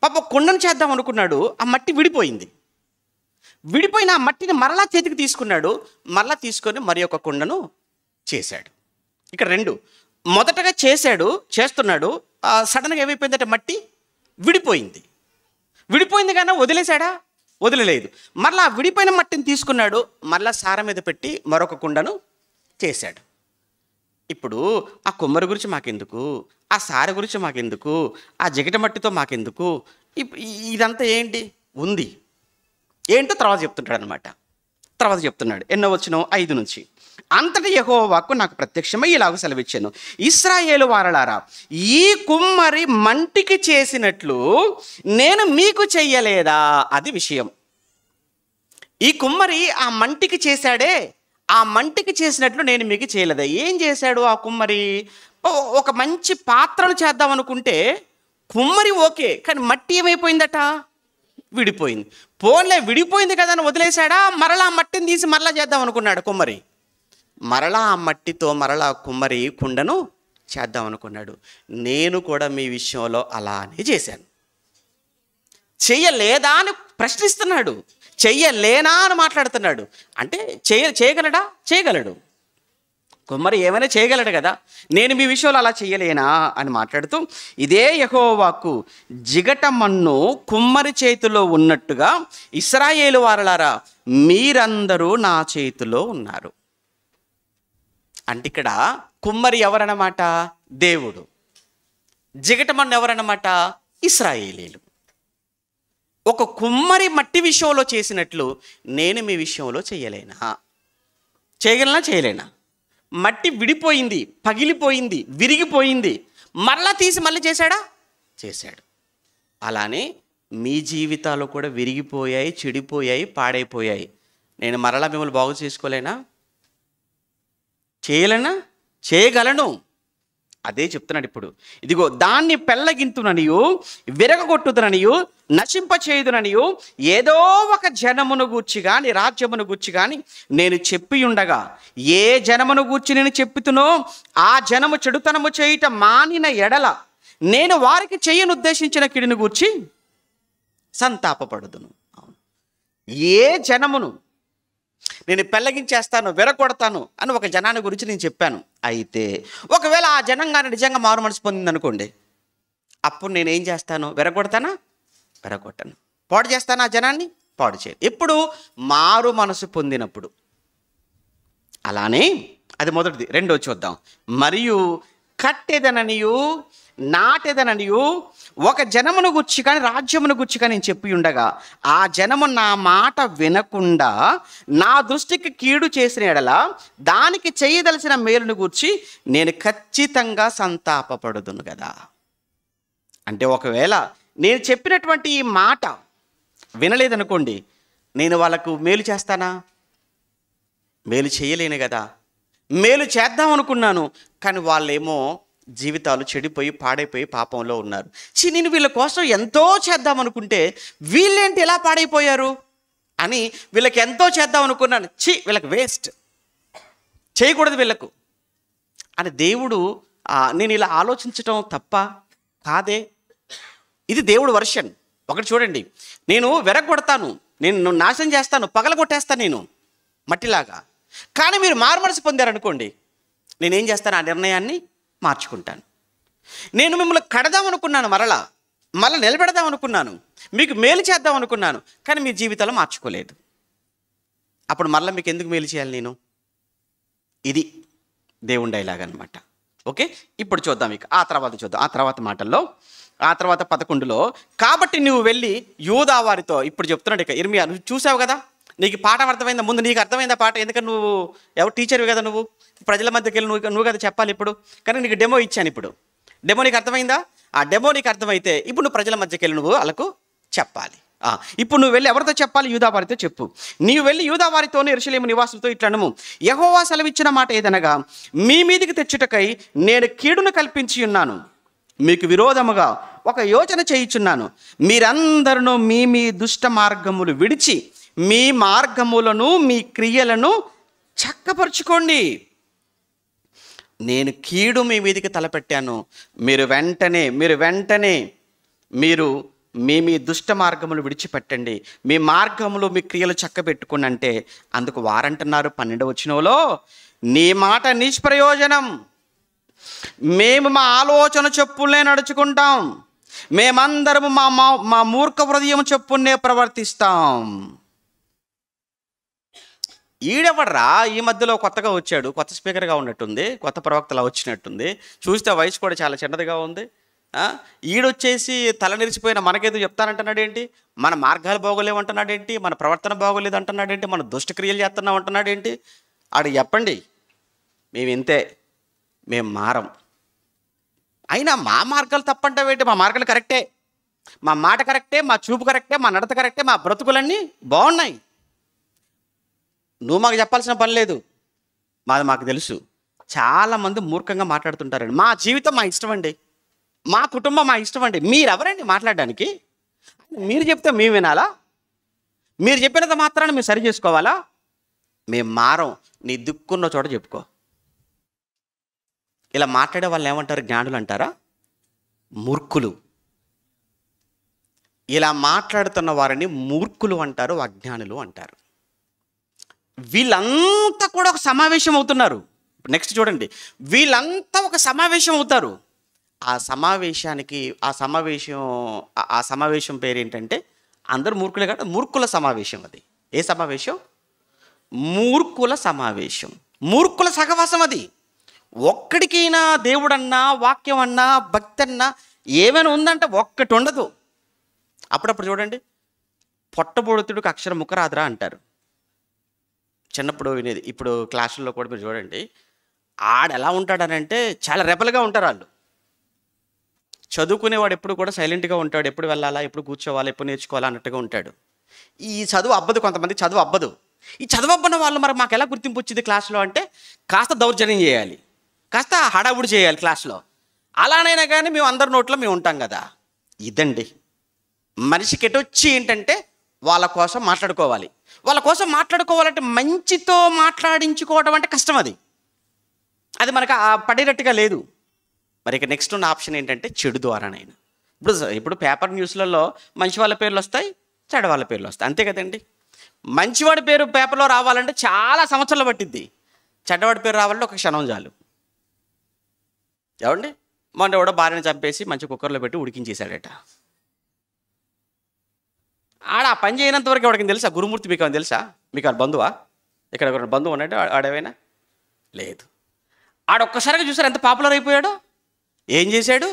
పాప కుండను చేద్దాం అనుకున్నాడు, ఆ మట్టి విడిపోయింది. విడిపోయిన ఆ మట్టిని మరలా చేతికి తీసుకున్నాడు, మరలా తీసుకొని మరి ఒక కుండను చేశాడు. ఇక్కడ 2, మొదటగా చేస్తున్నాడు, సడన్గా ఏమైపోయిందంటే మట్టి విడిపోయింది కానీ వదిలేశాడా? వదిలేదు. మరలా విడిపోయిన మట్టిని తీసుకున్నాడు, మరలా సార మీద పెట్టి మరొక కుండను చేశాడు. ఇప్పుడు ఆ కుమ్మరి గురించి మాకెందుకు, ఆ సార గురించి మాకెందుకు, ఆ జిగట మట్టితో మాకెందుకు, ఇదంతా ఏంటి ఉంది ఏంటో తర్వాత చెప్తుంటాడు అనమాట. తర్వాత చెప్తున్నాడు, 8వ వచనం 5 నుంచి, అంతటి యెహోవా వాక్కు నాకు ప్రత్యక్షమై ఇలాగ సెలవిచ్చాను, ఇశ్రాయేలు వారలారా, ఈ కుమ్మరి మంటికి చేసినట్లు నేను మీకు చెయ్యలేదా? అది విషయం. ఈ కుమ్మరి ఆ మంటికి చేశాడే, ఆ మంటికి చేసినట్లు నేను మీకు చేయలేదా? ఏం చేశాడు ఆ కుమ్మరి? ఒక మంచి పాత్రను చేద్దాం అనుకుంటే కుమ్మరి ఓకే, కానీ మట్టి ఏమైపోయిందట? విడిపోయింది. పోన్లే విడిపోయింది కదా అని వదిలేశాడా? మరలా ఆ మట్టిని తీసి మరలా చేద్దాం అనుకున్నాడు కుమ్మరి. మరలా ఆ మట్టితో మరలా కుమ్మరి కుండను చేద్దాం అనుకున్నాడు. నేను కూడా మీ విషయంలో అలానే చేశాను. చెయ్యలేదా అని ప్రశ్నిస్తున్నాడు, చెయ్యలేనా అని మాట్లాడుతున్నాడు. అంటే చేయగలడా? చేయగలడు. కుమ్మరి ఏమైనా చేయగలడు కదా, నేను మీ విషయంలో అలా చేయలేనా అని మాట్లాడుతూ, ఇదే యెహోవాకు జిగట మన్ను కుమ్మరి చేతిలో ఉన్నట్టుగా ఇశ్రాయేలు వారలారా మీరందరూ నా చేతిలో ఉన్నారు. అంటే ఇక్కడ కుమ్మరి ఎవరన్నమాట? దేవుడు. జిగట మన్ను ఎవరన్నమాట? ఇశ్రాయేలీలు. ఒక కుమ్మరి మట్టి విషయంలో చేసినట్లు నేను మీ విషయంలో చేయలేనా? చేయగలనా? చేయలేనా? మట్టి విడిపోయింది, పగిలిపోయింది, విరిగిపోయింది, మరలా తీసి మళ్ళీ చేశాడా? చేశాడు. అలానే మీ జీవితాలు కూడా విరిగిపోయాయి, చెడిపోయాయి, పాడైపోయాయి. నేను మరలా మిమ్మల్ని బాగు చేసుకోలేనా? చేయలేనా? చేయగలను. అదే చెప్తున్నాడు ఇప్పుడు. ఇదిగో దాన్ని పెళ్ళగింతుననియు విరగొట్టుదననియు నశింపచేయుదుననియు ఏదో ఒక జనమును గూర్చి కానీ రాజ్యమును గూర్చి కానీ నేను చెప్పి ఉండగా, ఏ జనమును గూర్చి నేను చెప్పుతునో ఆ జనము చెడుతనము చేయుట మానిన ఎడల నేను వారికి చేయను ఉద్దేశించిన కీడును గూర్చి సంతాపపడుదును. ఏ జనమును నేను పెళ్ళగించేస్తాను, విరగొడతాను అని ఒక జనాన్ని గురించి నేను చెప్పాను. అయితే ఒకవేళ ఆ జనంగానే నిజంగా మారు మనసు పొందింది అనుకోండి, అప్పుడు నేను ఏం చేస్తాను? విరగొడతానా? విరగొట్టను. పాడు చేస్తాను, ఆ జనాన్ని పాడు చేయను. ఎప్పుడు? మారు మనసు పొందినప్పుడు. అలానే అది మొదటిది. రెండో చూద్దాం. మరియు కట్టెదననియు నాటెదననియు ఒక జనమును గుర్చి కానీ రాజ్యమును గుర్చి కానీ నేను చెప్పి ఉండగా ఆ జనము నా మాట వినకుండా నా దృష్టికి కీడు చేసిన ఎడల దానికి చేయదలసిన మేలును గూర్చి నేను ఖచ్చితంగా సంతాపపడుదును కదా. అంటే ఒకవేళ నేను చెప్పినటువంటి ఈ మాట వినలేదనుకోండి, నేను వాళ్ళకు మేలు చేస్తానా? మేలు చేయలేను కదా. మేలు చేద్దాం అనుకున్నాను, కానీ వాళ్ళేమో జీవితాలు చెడిపోయి పాడైపోయి పాపంలో ఉన్నారు. నేను వీళ్ళ కోసం ఎంతో చేద్దాం అనుకుంటే వీళ్ళేంటి ఎలా పాడైపోయారు అని వీళ్ళకి ఎంతో చేద్దాం అనుకున్నాను. వీళ్ళకి వేస్ట్, చేయకూడదు వీళ్ళకు అని దేవుడు నేను ఇలా ఆలోచించటం తప్ప కాదే. ఇది దేవుడు వర్షన్. ఒకటి చూడండి, నేను విరగొడతాను, నేను నాశనం చేస్తాను, పగలగొట్టేస్తాను నేను మట్టిలాగా. కానీ మీరు మారు మనసు పొందారనుకోండి, నేనేం చేస్తాను? ఆ నిర్ణయాన్ని మార్చుకుంటాను. నేను మిమ్మల్ని కడదాం అనుకున్నాను, మళ్ళీ నిలబెడదాం అనుకున్నాను, మీకు మేలు చేద్దాం అనుకున్నాను, కానీ మీ జీవితాలు మార్చుకోలేదు. అప్పుడు మళ్ళీ మీకు ఎందుకు మేలు చేయాలి నేను? ఇది దేవుని డైలాగ్ అనమాట. ఓకే, ఇప్పుడు చూద్దాం. ఇక ఆ తర్వాత చూద్దాం. ఆ తర్వాత మాటల్లో, ఆ తర్వాత 11లో, కాబట్టి నువ్వు వెళ్ళి యూదా వారితో, ఇప్పుడు చెప్తున్నాడు ఇక ఇర్మియా, నువ్వు చూసావు కదా, నీకు పాఠం అర్థమైందా? ముందు నీకు అర్థమైందా పాట? ఎందుకంటే నువ్వు ఎవరు టీచర్వి కదా, నువ్వు ప్రజల మధ్యకి వెళ్ళి నువ్వు కదా చెప్పాలి ఇప్పుడు. కానీ నీకు డెమో ఇచ్చాను. ఇప్పుడు డెమో నీకు అర్థమైందా? ఆ డెమో నీకు అర్థమైతే ఇప్పుడు నువ్వు ప్రజల మధ్యకి వెళ్ళి నువ్వు వాళ్ళకు చెప్పాలి. ఇప్పుడు నువ్వు వెళ్ళి ఎవరితో చెప్పాలి? యూదా వారితో చెప్పు. నీవు వెళ్ళి యూదా వారితోనూ యెరూషలేము నివాసులతో ఇట్లనము, యెహోవా సెలవిచ్చిన మాట ఏదనగా, మీ మీదికి తెచ్చుటకై నేను కీడును కల్పించి ఉన్నాను, మీకు విరోధముగా ఒక యోచన చేయుచున్నాను. మీరందరూ మీ మీ దుష్ట మార్గములు విడిచి మీ మార్గములను మీ క్రియలను చక్కపరుచుకోండి. నేను కీడు మీ మీదికి తలపెట్టాను, మీరు వెంటనే మీ మీ దుష్ట మార్గములు విడిచిపెట్టండి, మీ మార్గములు మీ క్రియలు చక్కబెట్టుకోండి అంటే అందుకు వారంటున్నారు 12వ వచనంలో, నీ మాట నిష్ప్రయోజనం, మేము మా ఆలోచన చొప్పునే నడుచుకుంటాం, మేమందరము మా మూర్ఖ హృదయం చొప్పునే ప్రవర్తిస్తాం. ఈడెవడరా ఈ మధ్యలో కొత్తగా వచ్చాడు, కొత్త స్పీకర్గా ఉన్నట్టుంది, కొత్త ప్రవక్తలా వచ్చినట్టుంది, చూస్తే వయసు కూడా చాలా చిన్నదిగా ఉంది. ఈడొచ్చేసి తల నిరిచిపోయిన మనకేదో చెప్తానంటున్నాడు ఏంటి? మన మార్గాలు బాగోలేవు ఏంటి? మన ప్రవర్తన బాగోలేదు ఏంటి? మన దుష్టక్రియలు చేస్తున్నాం అంటున్నాడు ఏంటి? ఆడు చెప్పండి, మేము ఇంతే, మేము మారం. అయినా మా మార్గాలు తప్పంటావేంటి? మా మార్గాలు కరెక్టే, మా మాట కరెక్టే, మా చూపు కరెక్టే, మా నడత కరెక్టే, మా బ్రతుకులన్నీ బాగున్నాయి. నువ్వు మాకు చెప్పాల్సిన పని లేదు, మాకు తెలుసు. చాలామంది మూర్ఖంగా మాట్లాడుతుంటారండి. మా జీవితం మా ఇష్టం అండి, మా కుటుంబం మా ఇష్టం అండి. మీరెవరండి మాట్లాడడానికి? మీరు చెప్తే మేము వినాలా? మీరు చెప్పినంత మాత్రాన్ని మేము సరి చేసుకోవాలా? మేము మారం, నీ దిక్కున్న చోట చెప్పుకో. ఇలా మాట్లాడే వాళ్ళు ఏమంటారు? జ్ఞానులు అంటారా? మూర్ఖులు. ఇలా మాట్లాడుతున్న వారిని మూర్ఖులు అంటారు, అజ్ఞానులు అంటారు. వీళ్ళంతా కూడా ఒక సమావేశం అవుతున్నారు. నెక్స్ట్ చూడండి, వీళ్ళంతా ఒక సమావేశం అవుతారు. ఆ సమావేశానికి ఆ సమావేశం పేరు ఏంటంటే, అందరూ మూర్ఖులే కదా, మూర్ఖుల సమావేశం. అది ఏ సమావేశం? మూర్ఖుల సమావేశం, మూర్ఖుల సహవాసం. అది ఒక్కడికైనా దేవుడన్నా, వాక్యం అన్నా, భక్తి అన్నా ఏమైనా ఉందంటే ఒక్కటి ఉండదు. అప్పుడప్పుడు చూడండి, పొట్టబొడుతుడికి అక్షరం ముఖరాదురా అంటారు. చిన్నప్పుడు వినేది. ఇప్పుడు క్లాసుల్లో కూడా మీరు చూడండి, ఆడెలా ఉంటాడనంటే చాలా రెబల్గా ఉంటారు వాళ్ళు. చదువుకునేవాడు ఎప్పుడు కూడా సైలెంట్గా ఉంటాడు. ఎప్పుడు వెళ్ళాలా, ఎప్పుడు కూర్చోవాలా, ఎప్పుడు నేర్చుకోవాలా అన్నట్టుగా ఉంటాడు. ఈ చదువు అబ్బదు, కొంతమంది చదువు అబ్బదు. ఈ చదువు అబ్బన వాళ్ళు మరి మాకు ఎలా గుర్తింపు వచ్చింది క్లాస్లో అంటే, కాస్త దౌర్జన్యం చేయాలి, కాస్త హడావుడి చేయాలి క్లాస్లో. అలానైనా కానీ మేము అందరి నోట్లో మేము ఉంటాం కదా. ఇదండి మనిషికి ఎటొచ్చి ఏంటంటే, వాళ్ళ కోసం మాట్లాడుకోవాలి. వాళ్ళ కోసం మాట్లాడుకోవాలంటే మంచితో మాట్లాడించుకోవడం అంటే కష్టం. అది మనకు పడేటట్టుగా లేదు. మరి ఇక నెక్స్ట్ ఉన్న ఆప్షన్ ఏంటంటే చెడు ద్వారానైనా. ఇప్పుడు పేపర్ న్యూస్లలో మంచి వాళ్ళ పేర్లు వస్తాయి, చెడు వాళ్ళ పేర్లు వస్తాయి, అంతే కదండి. మంచివాడి పేరు పేపర్లో రావాలంటే చాలా సంవత్సరాలు పట్టిద్ది. చెడ్డవాడి పేరు రావాలంటే ఒక క్షణం చాలు. ఏమండి, మొన్న కూడా భార్యను చంపేసి మంచి కుక్కర్లో పెట్టి ఉడికించేశాడట. ఆడ ఆ పని చేయనంత వరకు ఎవరికి తెలుసా? గురుమూర్తి మీకు ఏమైనా తెలుసా? మీకు ఆ బంధువా? ఇక్కడ ఒక బంధువు ఉన్నాడు ఆడేమైనా? లేదు. ఆడొక్కసారిగా చూసారు ఎంత పాపులర్ అయిపోయాడో. ఏం చేశాడు?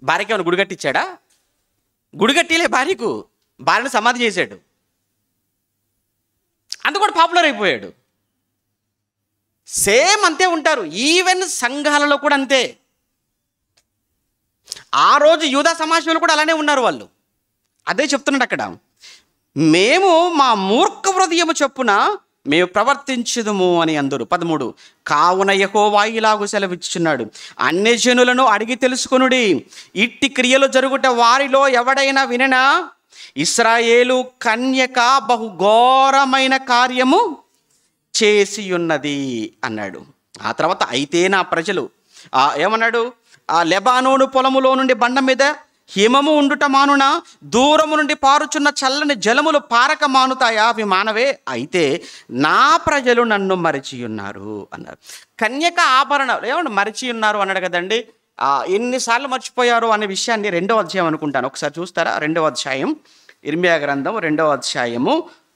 భార్యకి ఏమైనా గుడి కట్టించాడా? గుడి కట్టిలే, భార్యను సమాధి చేశాడు. అంత కూడా పాపులర్ అయిపోయాడు. సేమ్ అంతే ఉంటారు. ఈవెన్ సంఘాలలో కూడా అంతే. ఆ రోజు యూదా సమాజంలో కూడా అలానే ఉన్నారు వాళ్ళు. అదే చెప్తున్నాడు అక్కడ, మేము మా మూర్ఖ హృదయము చొప్పున మేము ప్రవర్తించుదుము అని అందరూ. 13, కావున యెహోవా ఇలాగు సెలవిచ్చుచున్నాడు, అన్యజనులను అడిగి తెలుసుకొనుడి, ఇట్టి క్రియలు జరుగుట వారిలో ఎవడైనా విననా? ఇశ్రాయేలు కన్యక బహు ఘోరమైన కార్యము చేసి ఉన్నది అన్నాడు. ఆ తర్వాత అయితే నా ప్రజలు ఏమన్నాడు? ఆ లెబానోను పొలములో నుండి బండ మీద హిమము ఉండుట మానునా? దూరము నుండి పారుచున్న చల్లని జలములు పారక మానుతాయా? అవి మానవే. అయితే నా ప్రజలు నన్ను మరిచి ఉన్నారు అన్నారు. కన్యక ఆభరణాలు ఏమన్నా మరిచి ఉన్నారు అన్నాడు కదండి. ఎన్నిసార్లు మర్చిపోయారు అనే విషయాన్ని 2వ అధ్యాయం అనుకుంటాను, ఒకసారి చూస్తారా? 2వ అధ్యాయం, ఇర్మియా గ్రంథం 2వ అధ్యాయము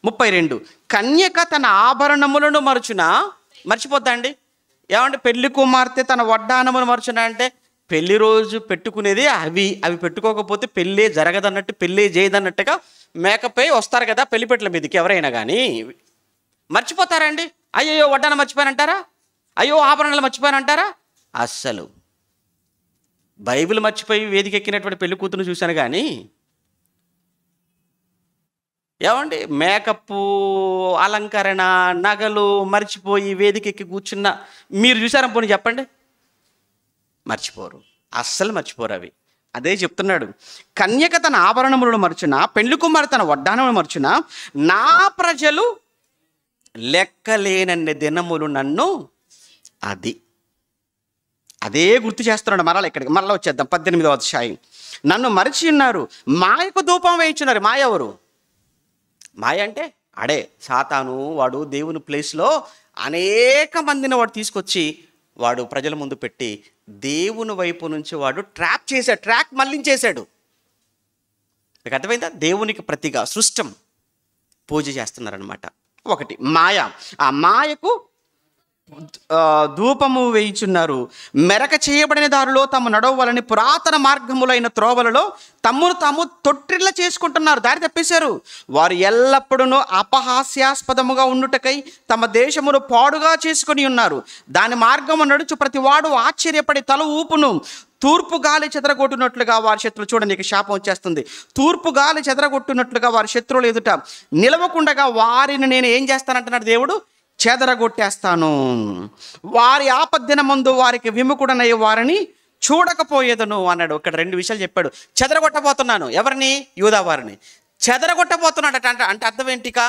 32. కన్యక తన ఆభరణములను మర్చిపోద్దా అండి? ఏమంటే పెళ్లి కుమార్తె తన వడ్డానమును మర్చునా అంటే, పెళ్లి రోజు పెట్టుకునేది అవి పెట్టుకోకపోతే పెళ్ళే జరగదన్నట్టు, పెళ్ళే చేయదన్నట్టుగా మేకప్ అయి వస్తారు కదా పెళ్లిపెట్ల మీదకి ఎవరైనా కానీ. మర్చిపోతారండి? అయ్యో వడ్డాన మర్చిపోయానంటారా? అయ్యో ఆభరణాలు మర్చిపోయానంటారా? అస్సలు. బైబిల్ మర్చిపోయి వేదిక ఎక్కినటువంటి పెళ్లి కూతురు చూశాను కానీ, ఏమండి మేకప్, అలంకరణ, నగలు మర్చిపోయి వేదిక ఎక్కి కూర్చున్న మీరు చూసారా? పోనీ చెప్పండి. మర్చిపోరు, అస్సలు మర్చిపోరు అవి. అదే చెప్తున్నాడు, కన్యక తన ఆభరణములను మర్చున, పెళ్లి కుమార్తె తన వడ్డానములను మర్చున, నా ప్రజలు లెక్కలేనన్ని దినములు నన్ను అదే గుర్తు చేస్తున్నాడు. ఇక్కడికి మరలా వచ్చేద్దాం. 18వ అధ్యాయం. నన్ను మరిచి ఉన్నారు, మాయకు ధూపం వేయించున్నారు. మాయ ఎవరు? మాయ అంటే అడే సాతాను. వాడు దేవుని ప్లేస్లో అనేక మందిని వాడు తీసుకొచ్చి వాడు ప్రజల ముందు పెట్టి దేవుని వైపు నుంచి వాడు ట్రాక్ మళ్ళించేశాడు. మీకు అర్థమైందా? దేవునికి ప్రతిగా సృష్టం పూజ చేస్తున్నారనమాట. ఒకటి మాయ. ఆ మాయకు ధూపము వేయించున్నారు. మెరక చేయబడిన దారిలో తమ నడవలని పురాతన మార్గములైన త్రోవలలో తమ్మును తాము తొట్టిల్ల చేసుకుంటున్నారు. దారి తప్పేశారు. వారు ఎల్లప్పుడూ అపహాస్యాస్పదముగా ఉండుటకై తమ దేశమును పాడుగా చేసుకొని ఉన్నారు. దాని మార్గము నడుచు ప్రతి వాడు ఆశ్చర్యపడి తల ఊపును. తూర్పు గాలి చెదరగొట్టినట్లుగా వారి శత్రువులు, చూడండి ఇక శాపం వచ్చేస్తుంది. తూర్పు గాలి చెదరగొట్టినట్లుగా వారి శత్రువులు ఎదుట నిలవకుండగా వారిని నేను ఏం చేస్తానంటున్నాడు దేవుడు? చెదరగొట్టేస్తాను. వారి ఆపద్దిన ముందు వారికి విముఖుడనయ్యే వారిని చూడకపోయేదను అన్నాడు. ఇక్కడ 2 విషయాలు చెప్పాడు. చెదరగొట్టబోతున్నాను. ఎవరిని? యూదా వారిని చెదరగొట్టబోతున్నాడట. అంటే అర్థం ఏంటిక?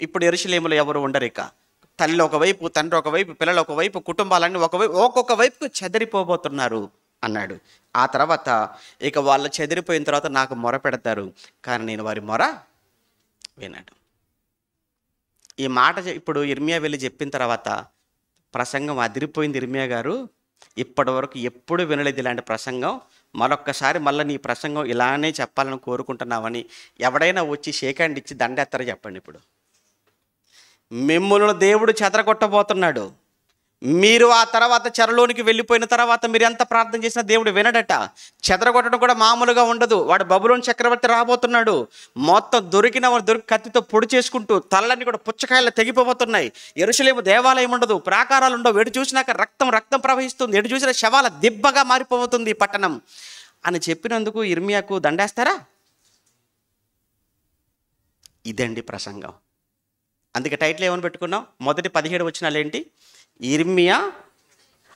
ఇప్పుడు యెరూషలేములో ఎవరు ఉండరు ఇక. తల్లి ఒకవైపు, తండ్రి ఒకవైపు, పిల్లలు ఒకవైపు, కుటుంబాలన్నీ ఒక్కొక్క వైపుకు చెదిరిపోబోతున్నారు అన్నాడు. ఆ తర్వాత ఇక వాళ్ళు చెదిరిపోయిన తర్వాత నాకు మొర పెడతారు, కానీ నేను వారి మొర వినను. ఈ మాట ఇప్పుడు ఇర్మియా వెళ్ళి చెప్పిన తర్వాత ప్రసంగం అదిరిపోయింది ఇర్మియా గారు, ఇప్పటివరకు ఎప్పుడు వినలేదు ఇలాంటి ప్రసంగం, మరొక్కసారి మళ్ళీ నీ ప్రసంగం ఇలానే చెప్పాలని కోరుకుంటున్నావని ఎవడైనా వచ్చి షేక్ హ్యాండ్ ఇచ్చి దండెత్తారో చెప్పండి. ఇప్పుడు మిమ్మల్ని దేవుడు చెదరగొట్టబోతున్నాడు. మీరు ఆ తర్వాత చెరలోనికి వెళ్ళిపోయిన తర్వాత మీరు ఎంత ప్రార్థన చేసినా దేవుడు వినడట. చెదరగొట్టడం కూడా మామూలుగా ఉండదు. వాడు బబులోను చక్రవర్తి రాబోతున్నాడు. మొత్తం దొరికి కత్తితో పొడి చేసుకుంటూ తలలన్నీ కూడా పుచ్చకాయలు తెగిపోబోతున్నాయి. యెరూషలేము దేవాలయం ఉండదు, ప్రాకారాలు ఉండవు. ఎటు చూసినాక రక్తం రక్తం ప్రవహిస్తుంది, ఎటు చూసిన శవాల దిబ్బగా మారిపోతుంది ఈ పట్టణం అని చెప్పినందుకు ఇర్మియాకు దండేస్తారా? ఇదండి ప్రసంగం. అందుకే టైటిల్ ఏమని పెట్టుకున్నాం? మొదటి 17 వచనాలు ఏంటి? ఇర్మియా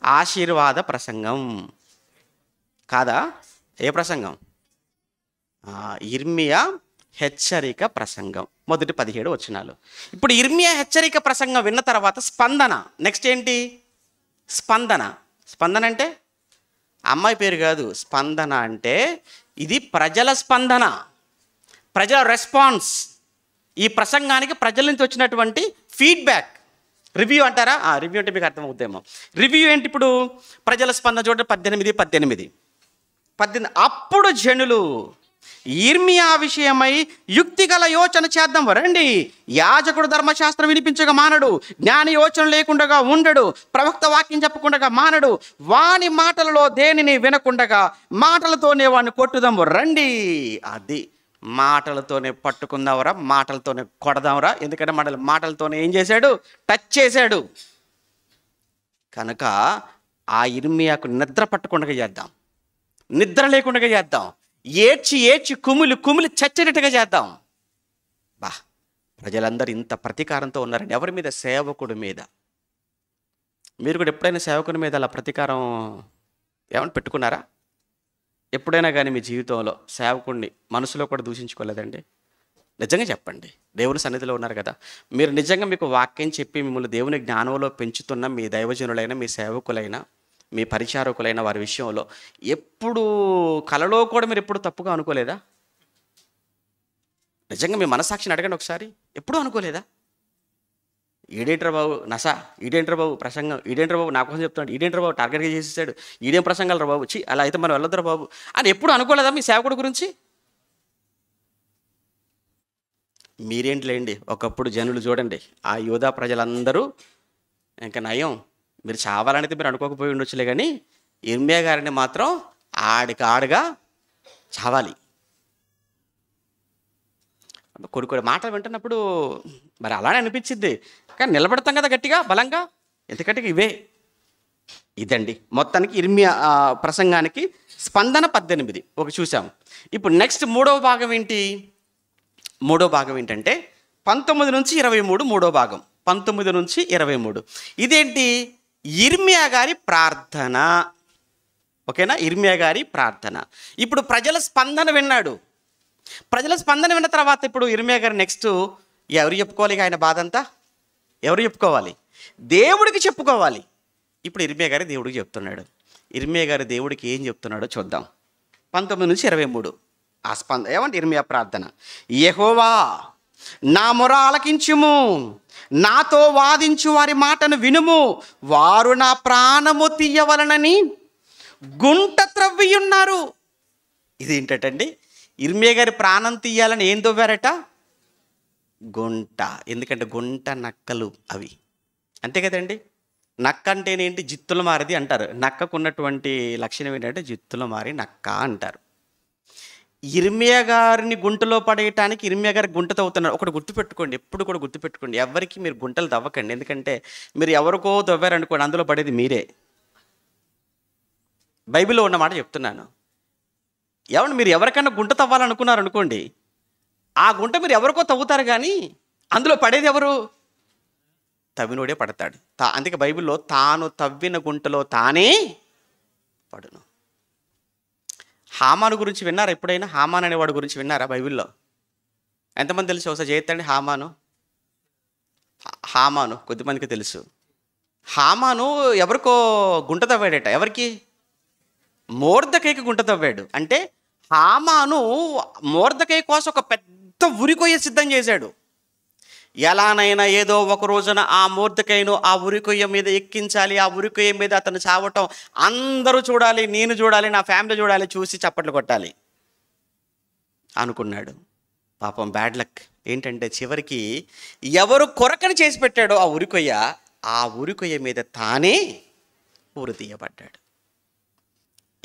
ఆశీర్వాద ప్రసంగం కాదా? ఏ ప్రసంగం? ఇర్మియా హెచ్చరిక ప్రసంగం, మొదటి 17 వచనాలు. ఇప్పుడు ఇర్మియా హెచ్చరిక ప్రసంగం విన్న తర్వాత స్పందన. నెక్స్ట్ ఏంటి? స్పందన. స్పందన అంటే అమ్మాయి పేరు కాదు. స్పందన అంటే ఇది ప్రజల స్పందన, ప్రజల రెస్పాన్స్. ఈ ప్రసంగానికి ప్రజల నుంచి వచ్చినటువంటి ఫీడ్బ్యాక్. రివ్యూ అంటారా? రివ్యూ అంటే మీకు అర్థమవుతాయేమో. రివ్యూ ఏంటి? ఇప్పుడు ప్రజల స్పందన చూడండి, 18. అప్పుడు జనులు ఇర్మియా విషయమై యుక్తిగల యోచన చేద్దాం రండి. యాజకుడు ధర్మశాస్త్రం వినిపించగా మానడు, జ్ఞాని యోచన లేకుండా ఉండడు, ప్రవక్త వాక్యం చెప్పకుండా మానడు, వాని మాటలలో దేనిని వినకుండగా మాటలతోనే వాడిని కొట్టుదాం రండి. అది మాటలతోనే పట్టుకుందాంరా, మాటలతోనే కొడదాంరా. ఎందుకంటే మాటలతోనే ఏం చేశాడు? టచ్ చేశాడు. కనుక ఆ ఇర్మియాకు నిద్ర పట్టకుండా చేద్దాం, నిద్ర లేకుండా చేద్దాం, ఏడ్చి ఏడ్చి కుమిలి కుమిలి చచ్చేటట్టుగా చేద్దాం. ప్రజలందరూ ఇంత ప్రతీకారంతో ఉన్నారండి. ఎవరి మీద? సేవకుడి మీద. మీరు కూడా ఎప్పుడైనా సేవకుడి మీద అలా ప్రతీకారం ఏమైనా పెట్టుకున్నారా? ఎప్పుడైనా కానీ మీ జీవితంలో సేవకుడిని మనసులో కూడా దూషించుకోలేదండి? నిజంగా చెప్పండి. దేవుని సన్నిధిలో ఉన్నారు కదా, మీరు నిజంగా మీకు వాక్యం చెప్పి మిమ్మల్ని దేవుని జ్ఞానంలో పెంచుతున్న మీ దైవజనులైన, మీ సేవకులైన, మీ పరిచారకులైన వారి విషయంలో ఎప్పుడు కలలో కూడా మీరు ఎప్పుడు తప్పుగా అనుకోలేదా? నిజంగా మీ మనసాక్షిని అడగండి ఒకసారి. ఎప్పుడూ అనుకోలేదా? ఈడేంట్రా బాబు నసా, ఈడేంట్రా బాబు ప్రసంగం, ఈడేంట్రా బాబు నా కోసం చెప్తున్నాడు, ఈడేంట్రా బాబు టార్గెట్గా చేసేసాడు, ఈడేం ప్రసంగాలు రా బాబు, అలా అయితే మనం వెళ్ళొద్దురా బాబు అని ఎప్పుడు అనుకోలేదా మీ సేవకుడి గురించి? మీరేంటిలేండి, ఒకప్పుడు జనులు చూడండి, ఆ యూదా ప్రజలందరూ ఇంకా నయం, మీరు చావాలనేది మీరు అనుకోకపోయి ఉండొచ్చులే, కానీ ఇర్మియా గారిని మాత్రం ఆడికి ఆడుగా చావాలి. కొన్ని కొన్ని మాటలు వింటున్నప్పుడు మరి అలానే అనిపించింది, కానీ నిలబడతాం కదా గట్టిగా బలంగా. ఎందుకంటే ఇదండి మొత్తానికి ఇర్మియా ప్రసంగానికి స్పందన 18 ఒక చూసాం. ఇప్పుడు నెక్స్ట్ మూడవ భాగం ఏంటి? మూడో భాగం ఏంటంటే 19 నుంచి 23, మూడో భాగం 19 నుంచి 23. ఇదేంటి? ఇర్మియా గారి ప్రార్థన. ఓకేనా? ఇర్మియా గారి ప్రార్థన. ఇప్పుడు ప్రజల స్పందన విన్నాడు. ప్రజల స్పందన విన్న తర్వాత ఇప్పుడు ఇర్మియా గారు నెక్స్ట్ ఎవరు చెప్పుకోవాలి? ఆయన బాధ అంతా ఎవరు చెప్పుకోవాలి? దేవుడికి చెప్పుకోవాలి. ఇప్పుడు ఇర్మియా గారి దేవుడికి చెప్తున్నాడు. ఇర్మియా గారి దేవుడికి ఏం చెప్తున్నాడో చూద్దాం. 19 నుంచి 23 ఆ స్పందన ఏమంటే ఇర్మియా ప్రార్థన. యెహోవా నా మొర ఆలకించుము, నాతో వాదించు వారి మాటను వినుము, వారు నా ప్రాణము తీయవలనని గుంట త్రవ్వియున్నారు. ఇది ఏంటండి? ఇర్మియా గారి ప్రాణం తీయాలని ఏం తవ్వారట? గుంట. ఎందుకంటే గుంట నక్కలు అవి, అంతే కదండి. నక్క అంటేనేంటి? జిత్తుల మారిది అంటారు. నక్కకు ఉన్నటువంటి లక్షణం ఏంటంటే జిత్తుల మారి నక్క అంటారు. ఇర్మియా గారిని గుంటలో పడేయటానికి ఇర్మియా గారి గుంట తవ్వుతున్నారు. ఒకటి గుర్తుపెట్టుకోండి, ఎప్పుడు కూడా గుర్తుపెట్టుకోండి, ఎవరికి మీరు గుంటలు తవ్వకండి. ఎందుకంటే మీరు ఎవరికో తవ్వారనుకోండి, అందులో పడేది మీరే. బైబిల్లో ఉన్న మాట చెప్తున్నాను. ఏమన్నా మీరు ఎవరికైనా గుంట తవ్వాలనుకున్నారు అనుకోండి, ఆ గుంట మీరు ఎవరికో తవ్వుతారు, కానీ అందులో పడేది ఎవరు? తవ్వినోడే పడతాడు. అందుకే బైబిల్లో తాను తవ్విన గుంటలో తానే పడును. హామాను గురించి విన్నారా ఎప్పుడైనా? హామాన్ అనేవాడు గురించి విన్నారా బైబిల్లో? ఎంతమంది తెలుసు? ఒకసారి చేయండి. హామాను కొద్దిమందికి తెలుసు. హామాను ఎవరికో గుంట తవ్వాడట. ఎవరికి? మొర్దెకైకి గుంట తవ్వాడు. అంటే హామాను మొర్దెకై కోసం ఒక పెద్ద ఉరికొయ్య సిద్ధం చేశాడు. ఎలానైనా ఏదో ఒక రోజున ఆ మొర్దెకైను ఆ ఉరికొయ్య మీద ఎక్కించాలి, ఆ ఉరికొయ్య మీద అతను చావటం అందరూ చూడాలి, నేను చూడాలి, నా ఫ్యామిలీ చూడాలి, చూసి చప్పట్లు కొట్టాలి అనుకున్నాడు. పాపం బ్యాడ్ లక్ ఏంటంటే చివరికి ఎవరు కొరకని చేసి పెట్టాడో ఆ ఉరికొయ్య మీద తానే ఊరు తీయబడ్డాడు.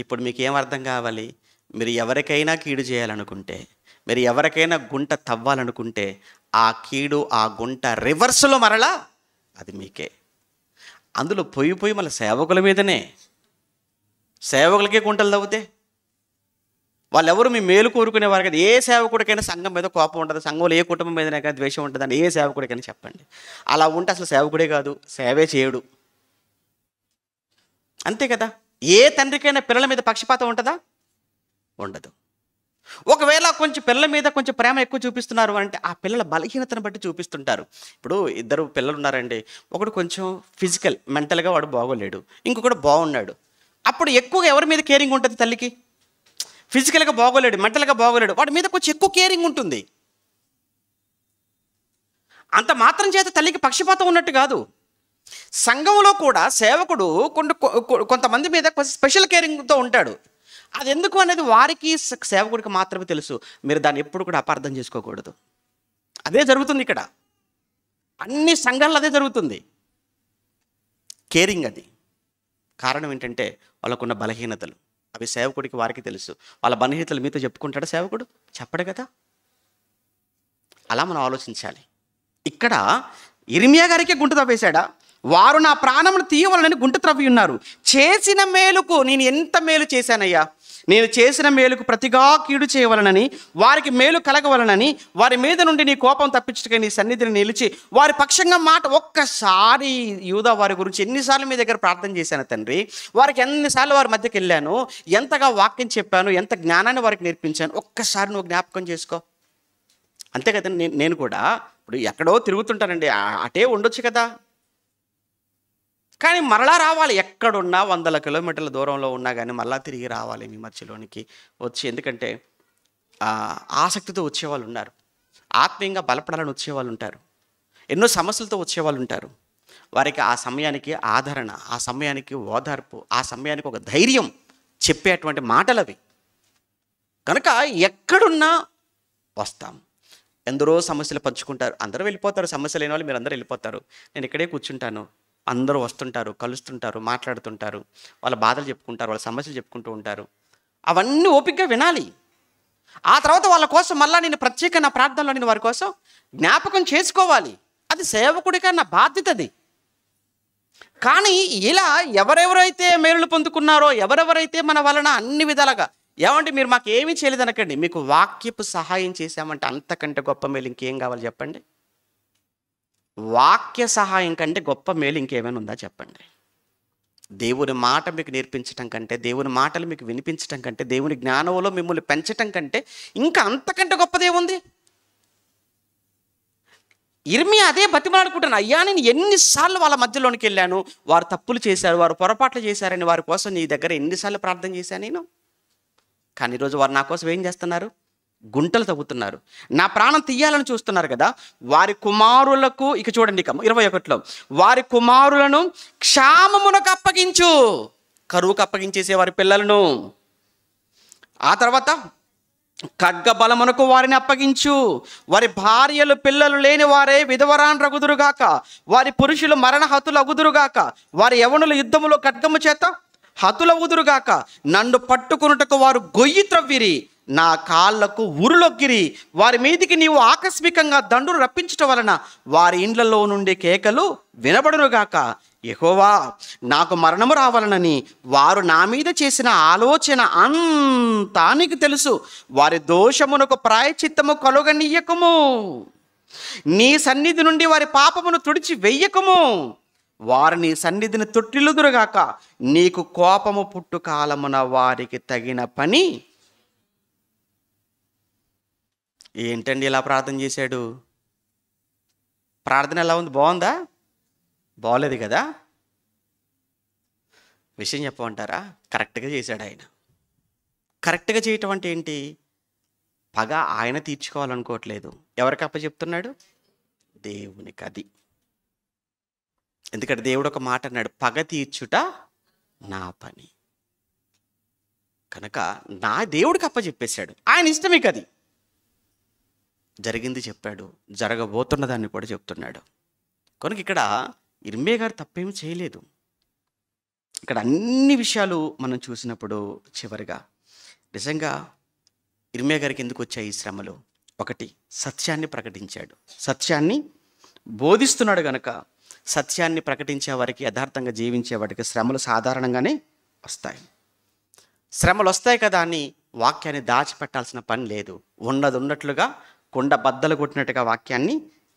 ఇప్పుడు మీకు ఏం అర్థం కావాలి? మీరు ఎవరికైనా కీడు చేయాలనుకుంటే, మీరు ఎవరికైనా గుంట తవ్వాలనుకుంటే ఆ కీడు, ఆ గుంట రివర్స్లో మరలా అది మీకే. అందులో పోయి మళ్ళీ సేవకుల మీదనే, సేవకులకే గుంటలు తవ్వుతే వాళ్ళెవరు మీ మేలు కోరుకునేవారు కదా. ఏ సేవకుడికైనా సంఘం మీద కోపం ఉంటుంది, సంఘంలో ఏ కుటుంబం మీదనే కానీ ద్వేషం ఉంటుందని ఏ సేవకుడికైనా చెప్పండి. అలా ఉంటే అసలు సేవకుడే కాదు, సేవే చేయడు. అంతే కదా. ఏ తండ్రికైనా పిల్లల మీద పక్షపాతం ఉంటుందా? ఉండదు. ఒకవేళ కొంచెం పిల్లల మీద కొంచెం ప్రేమ ఎక్కువ చూపిస్తున్నారు అంటే ఆ పిల్లల బలహీనతను బట్టి చూపిస్తుంటారు. ఇప్పుడు ఇద్దరు పిల్లలు ఉన్నారండి, ఒకడు కొంచెం ఫిజికల్ మెంటల్గా వాడు బాగోలేడు, ఇంకొకడు బాగున్నాడు. అప్పుడు ఎక్కువగా ఎవరి మీద కేరింగ్ ఉంటుంది తల్లికి? ఫిజికల్గా బాగోలేడు, మెంటల్గా బాగోలేడు, వాడి మీద కొంచెం ఎక్కువ కేరింగ్ ఉంటుంది. అంత మాత్రం చేత తల్లికి పక్షపాతం ఉన్నట్టు కాదు. సంఘంలో కూడా సేవకుడు కొంతమంది మీద కొంచెం స్పెషల్ కేరింగ్తో ఉంటాడు. అది ఎందుకు అనేది వారికి సేవకుడికి మాత్రమే తెలుసు. మీరు దాన్ని ఎప్పుడు కూడా అపార్థం చేసుకోకూడదు. అదే జరుగుతుంది ఇక్కడ, అన్ని సంఘాల్లో అదే జరుగుతుంది. కేరింగ్ అది. కారణం ఏంటంటే వాళ్ళకున్న బలహీనతలు, అవి సేవకుడికి వారికి తెలుసు. వాళ్ళ బలహీనతలు మీతో చెప్పుకుంటాడా సేవకుడు? చెప్పడు కదా. అలా మనం ఆలోచించాలి. ఇక్కడ ఇర్మియా గారికే గుంట తవ్వేశాడా? వారు నా ప్రాణమును తీయవలనని గుంట త్రవ్వి ఉన్నారు. చేసిన మేలుకు నేను ఎంత మేలు చేశానయ్యా, నేను చేసిన మేలుకు ప్రతిగా కీడు చేయవలనని, వారికి మేలు కలగవలనని, వారి మీద నుండి నీ కోపం తప్పించుటకై నీ సన్నిధిని నిలిచి వారి పక్షంగా మాట. ఒక్కసారి యూదా వారి గురించి ఎన్నిసార్లు మీ దగ్గర ప్రార్థన చేశాను తండ్రి, వారికి ఎన్నిసార్లు వారి మధ్యకి వెళ్ళాను, ఎంతగా వాక్యం చెప్పాను, ఎంత జ్ఞానాన్ని వారికి నేర్పించాను, ఒక్కసారి నువ్వు జ్ఞాపకం చేసుకో. అంతే కదా. నేను కూడా ఇప్పుడు ఎక్కడో తిరుగుతుంటానండి, అటే ఉండొచ్చు కదా, కానీ మరలా రావాలి. ఎక్కడున్నా 100 కిలోమీటర్ల దూరంలో ఉన్నా కానీ మరలా తిరిగి రావాలి మీ మధ్యలోనికి వచ్చి. ఎందుకంటే ఆసక్తితో వచ్చేవాళ్ళు ఉన్నారు, ఆత్మీయంగా బలపడాలని వచ్చేవాళ్ళు ఉంటారు, ఎన్నో సమస్యలతో వచ్చేవాళ్ళు ఉంటారు. వారికి ఆ సమయానికి ఆదరణ, ఆ సమయానికి ఓదార్పు, ఆ సమయానికి ఒక ధైర్యం చెప్పేటువంటి మాటలు అవి. కనుక ఎక్కడున్నా వస్తాం. ఎందరో సమస్యలు పంచుకుంటారు, అందరూ వెళ్ళిపోతారు. సమస్య లేని వాళ్ళు మీరు అందరూ వెళ్ళిపోతారు, నేను ఇక్కడే కూర్చుంటాను. అందరూ వస్తుంటారు, కలుస్తుంటారు, మాట్లాడుతుంటారు, వాళ్ళ బాధలు చెప్పుకుంటారు, వాళ్ళ సమస్యలు చెప్పుకుంటూ ఉంటారు. అవన్నీ ఓపికగా వినాలి. ఆ తర్వాత వాళ్ళ కోసం మళ్ళీ నేను ప్రత్యేక నా ప్రార్థనలో నేను వారి కోసం జ్ఞాపకం చేసుకోవాలి. అది సేవకుడిగా నా బాధ్యత అది. కానీ ఇలా ఎవరెవరైతే మేలులు పొందుకున్నారో, ఎవరెవరైతే మన వలన అన్ని విధాలుగా, ఏమంటే మీరు మాకు ఏమీ చేయలేదు అనకండి, మీకు వాక్యపు సహాయం చేశామంటే అంతకంటే గొప్ప మేలు ఇంకేం కావాలి చెప్పండి? వాక్య సహాయం కంటే గొప్ప మేలు ఇంకేమైనా ఉందా చెప్పండి? దేవుని మాట మీకు నేర్పించటం కంటే, దేవుని మాటలు మీకు వినిపించటం కంటే, దేవుని జ్ఞానంలో మిమ్మల్ని పెంచటం కంటే ఇంకా అంతకంటే గొప్పదేముంది? ఇర్మియా అదే బతిమాడుకుంటాను, అయ్యా నేను ఎన్నిసార్లు వాళ్ళ మధ్యలోనికి వెళ్ళాను, వారు తప్పులు చేశారు, వారు పొరపాట్లు చేశారని వారి కోసం నీ దగ్గర ఎన్నిసార్లు ప్రార్థన చేశాను నేను. కానీ ఈరోజు వారు నా కోసం ఏం చేస్తున్నారు? గుంటలు తవ్వుతున్నారు, నా ప్రాణం తీయాలని చూస్తున్నారు కదా. వారి కుమారులకు, ఇక చూడండి ఇక 21లో, వారి కుమారులను క్షామమునకు అప్పగించు, కరువుకు అప్పగించేసే వారి పిల్లలను. ఆ తర్వాత ఖడ్గ బలమునకు వారిని అప్పగించు, వారి భార్యలు పిల్లలు లేని వారే విధవరాన్ రగుదురుగాక, వారి పురుషులు మరణ హతులు అగుదురుగాక, వారి యవనులు యుద్ధములో ఖడ్గము చేత హతులవుదురుగాక. నన్ను పట్టుకున్నటకు వారు గొయ్యి త్రవ్విరి, నా కాళ్లకు ఉరులొక్కిరి. వారి మీదికి నీవు ఆకస్మికంగా దండును రప్పించటం వలన వారి ఇండ్లలో నుండి కేకలు వినబడునుగాక. యెహోవా, నాకు మరణము రావాలనని వారు నా మీద చేసిన ఆలోచన అంతా నీకు తెలుసు. వారి దోషమునకు ప్రాయశ్చిత్తము కలుగనీయకము, నీ సన్నిధి నుండి వారి పాపమును తుడిచి వెయ్యకము. వారు నీ సన్నిధిని తొట్టిల్లుదురుగాక, నీకు కోపము పుట్టు కాలమున వారికి తగిన పని. ఏంటండి ఇలా ప్రార్థన చేశాడు? ప్రార్థన ఎలా ఉంది? బాగుందా? బాగోలేదు కదా. విషయం చెప్పమంటారా? కరెక్ట్గా చేశాడు ఆయన. కరెక్ట్గా చేయటం అంటే ఏంటి? పగ ఆయన తీర్చుకోవాలనుకోవట్లేదు. ఎవరికి అప్పచెప్తున్నాడు? దేవునికి అది. ఎందుకంటే దేవుడు ఒక మాట అన్నాడు, పగ తీర్చుట నా పని. కనుక నా దేవుడికి అప్పచెప్పేశాడు, ఆయన ఇష్టమే కది. జరిగింది చెప్పాడు, జరగబోతున్న దాన్ని కూడా చెప్తున్నాడు. కనుక ఇక్కడ ఇర్మియా గారు తప్పేమి చేయలేదు. ఇక్కడ అన్ని విషయాలు మనం చూసినప్పుడు చివరిగా నిజంగా ఇర్మియా గారికి ఎందుకు వచ్చాయి ఈ శ్రమలు? ఒకటి, సత్యాన్ని ప్రకటించాడు, సత్యాన్ని బోధిస్తున్నాడు. గనక సత్యాన్ని ప్రకటించే వారికి, యథార్థంగా జీవించే వారికి శ్రమలు సాధారణంగానే వస్తాయి. శ్రమలు వస్తాయి కదా అని వాక్యాన్ని దాచిపెట్టాల్సిన పని లేదు. ఉన్నది ఉన్నట్లుగా కుండ బద్దలు కొట్టినట్టుగా వాక్యాన్ని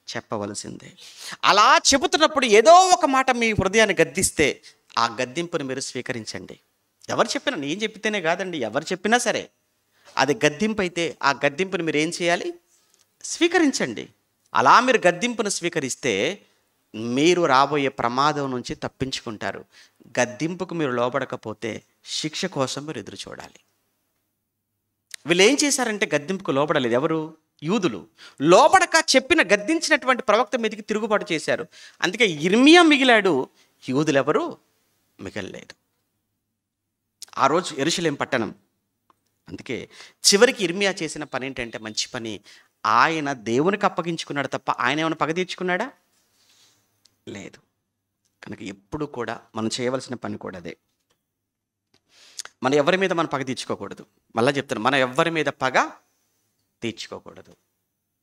చెప్పవలసిందే. అలా చెబుతున్నప్పుడు ఏదో ఒక మాట మీ హృదయాన్ని గద్దిస్తే ఆ గద్దింపుని మీరు స్వీకరించండి. ఎవరు చెప్పినా, నేను చెప్పితేనే కాదండి, ఎవరు చెప్పినా సరే అది గద్దింపు అయితే ఆ గద్దింపుని మీరు ఏం చేయాలి? స్వీకరించండి. అలా మీరు గద్దింపును స్వీకరిస్తే మీరు రాబోయే ప్రమాదం నుంచి తప్పించుకుంటారు. గద్దింపుకు మీరు లోబడకపోతే శిక్ష కోసం మీరు ఎదురు చూడాలి. వీళ్ళు ఏం చేశారంటే గద్దింపుకు లోబడలేదు. ఎవరు? యూదులు. లోబడక చెప్పిన గద్దించినటువంటి ప్రవక్త మీదకి తిరుగుబాటు చేశారు. అందుకే ఇర్మియా మిగిలాడు, యూదులు ఎవరు మిగలలేదు. ఆ రోజు యెరూషలేం పట్టణం. అందుకే చివరికి ఇర్మియా చేసిన పని ఏంటంటే మంచి పని. ఆయన దేవునికి అప్పగించుకున్నాడు తప్ప ఆయన ఏమైనా పగ తీర్చుకున్నాడా? లేదు. కనుక ఎప్పుడు కూడా మనం చేయవలసిన పని కూడా అదే. మనం ఎవరి మీద మనం పగ తీర్చుకోకూడదు. మళ్ళీ చెప్తాను, మనం ఎవరి మీద పగ తీర్చుకోకూడదు.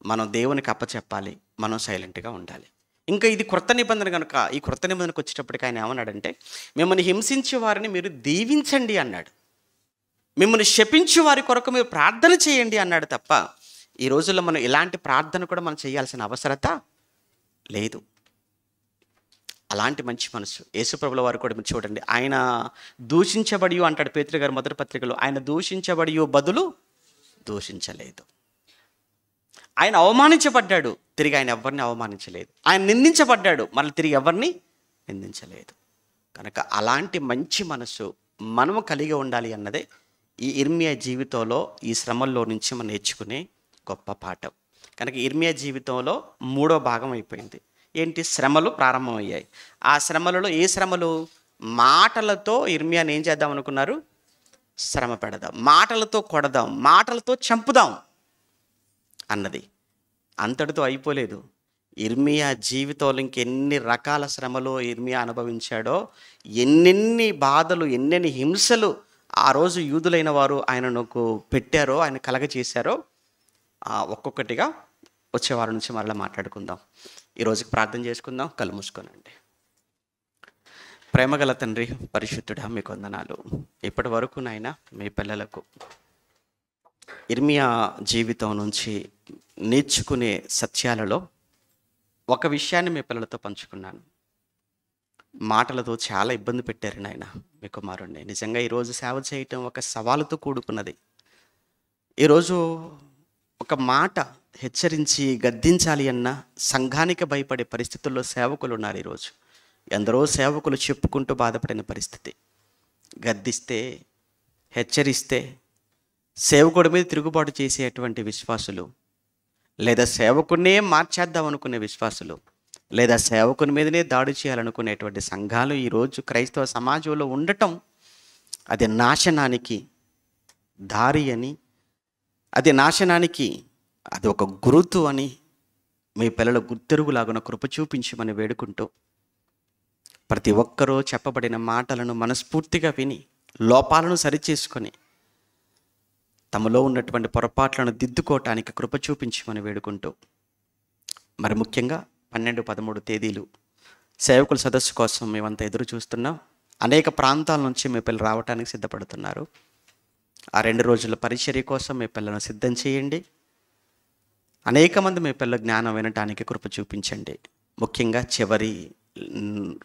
మనం దేవునికి అప్పచెప్పాలి, మనం సైలెంట్గా ఉండాలి. ఇంకా ఇది క్రొత్త నిబంధన కనుక ఈ క్రొత్త నిబంధనకు వచ్చేటప్పటికి ఆయన ఏమన్నాడంటే, మిమ్మల్ని హింసించే వారిని మీరు దీవించండి అన్నాడు, మిమ్మల్ని శపించే వారి కొరకు మీరు ప్రార్థన చేయండి అన్నాడు తప్ప ఈ రోజుల్లో మనం ఇలాంటి ప్రార్థన కూడా మనం చేయాల్సిన అవసరత లేదు. అలాంటి మంచి మనసు యేసుప్రభుల వారు కూడా మీరు చూడండి, ఆయన దూషించబడి అంటాడు పేతురు గారు మొదటి పత్రికలో, ఆయన దూషించబడి బదులు దూషించలేదు. ఆయన అవమానించబడ్డాడు, తిరిగి ఆయన ఎవరిని అవమానించలేదు. ఆయన నిందించబడ్డాడు, మళ్ళీ తిరిగి ఎవరిని నిందించలేదు. కనుక అలాంటి మంచి మనసు మనము కలిగి ఉండాలి అన్నదే ఈ ఇర్మియా జీవితంలో, ఈ శ్రమల్లో నుంచి మనం నేర్చుకునే గొప్ప పాఠం. కనుక ఇర్మియా జీవితంలో 3వ భాగం అయిపోయింది. ఏంటి? శ్రమలు ప్రారంభమయ్యాయి. ఆ శ్రమలలో ఏ శ్రమలు? మాటలతో ఇర్మియాని ఏం చేద్దాం అనుకున్నారు? శ్రమ పెడదాం, మాటలతో కొడదాం, మాటలతో చంపుదాం అన్నది. అంతటితో అయిపోలేదు. ఇర్మియా జీవితంలో ఇంకెన్ని రకాల శ్రమలు ఇర్మియా అనుభవించాడో, ఎన్నెన్ని బాధలు, ఎన్నెన్ని హింసలు ఆ రోజు యూదులైన వారు ఆయనకు పెట్టారో, ఆయన కలగచేశారో, ఒక్కొక్కటిగా వచ్చే వారి నుంచి మరలా మాట్లాడుకుందాం. ఈరోజుకి ప్రార్థన చేసుకుందాం. కళ్ళు మూసుకోనండి. ప్రేమగల తండ్రి, పరిశుద్ధుడా, మీకు వందనాలు. ఇప్పటి వరకు నాయన మీ పిల్లలకు ఇర్మియా జీవితం నుంచి నేర్చుకునే సత్యాలలో ఒక విషయాన్ని మీ పిల్లలతో పంచుకున్నాను. మాటలతో చాలా ఇబ్బంది పెట్టారు నాయన మీ కుమారుణ్ణి. నిజంగా ఈరోజు సేవ చేయటం ఒక సవాలుతో కూడుకున్నది. ఈరోజు ఒక మాట హెచ్చరించి గద్దించాలి అన్న సంఘానికి భయపడే పరిస్థితుల్లో సేవకులు ఉన్నారు. ఈరోజు ఎందరో సేవకులు చెప్పుకుంటూ బాధపడిన పరిస్థితి. గద్దిస్తే, హెచ్చరిస్తే సేవకుడి మీద తిరుగుబాటు చేసేటువంటి విశ్వాసులు, లేదా సేవకుడినే మార్చేద్దాం అనుకునే విశ్వాసులు, లేదా సేవకుని మీదనే దాడి చేయాలనుకునేటువంటి సంఘాలు ఈరోజు క్రైస్తవ సమాజంలో ఉండటం, అది నాశనానికి దారి అని, అది నాశనానికి అది ఒక గురుతు అని మీ పిల్లల గుర్తెరుగులాగున కృప చూపించమని వేడుకుంటూ, ప్రతి ఒక్కరూ చెప్పబడిన మాటలను మనస్ఫూర్తిగా విని లోపాలను సరిచేసుకొని తమలో ఉన్నటువంటి పొరపాట్లను దిద్దుకోవటానికి కృప చూపించమని వేడుకుంటూ, మరి ముఖ్యంగా 12, 13 తేదీలు సేవకుల సదస్సు కోసం మేమంతా ఎదురు చూస్తున్నాం. అనేక ప్రాంతాల నుంచి మీ పిల్లలు రావడానికి సిద్ధపడుతున్నారు. ఆ 2 రోజుల పరిచర్య కోసం మీ పిల్లలను సిద్ధం చేయండి. అనేక మంది మీ పిల్లల జ్ఞానం వినటానికి కృప చూపించండి. ముఖ్యంగా చివరి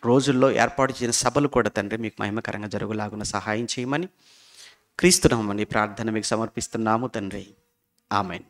రోజుల్లో ఏర్పాటు చేసిన సభలు కూడా తండ్రి మీకు మహిమకరంగా జరుగులాగున సహాయం చేయమని క్రీస్తునామని ప్రార్థన మీకు సమర్పిస్తున్నాము తండ్రి. ఆమెన్.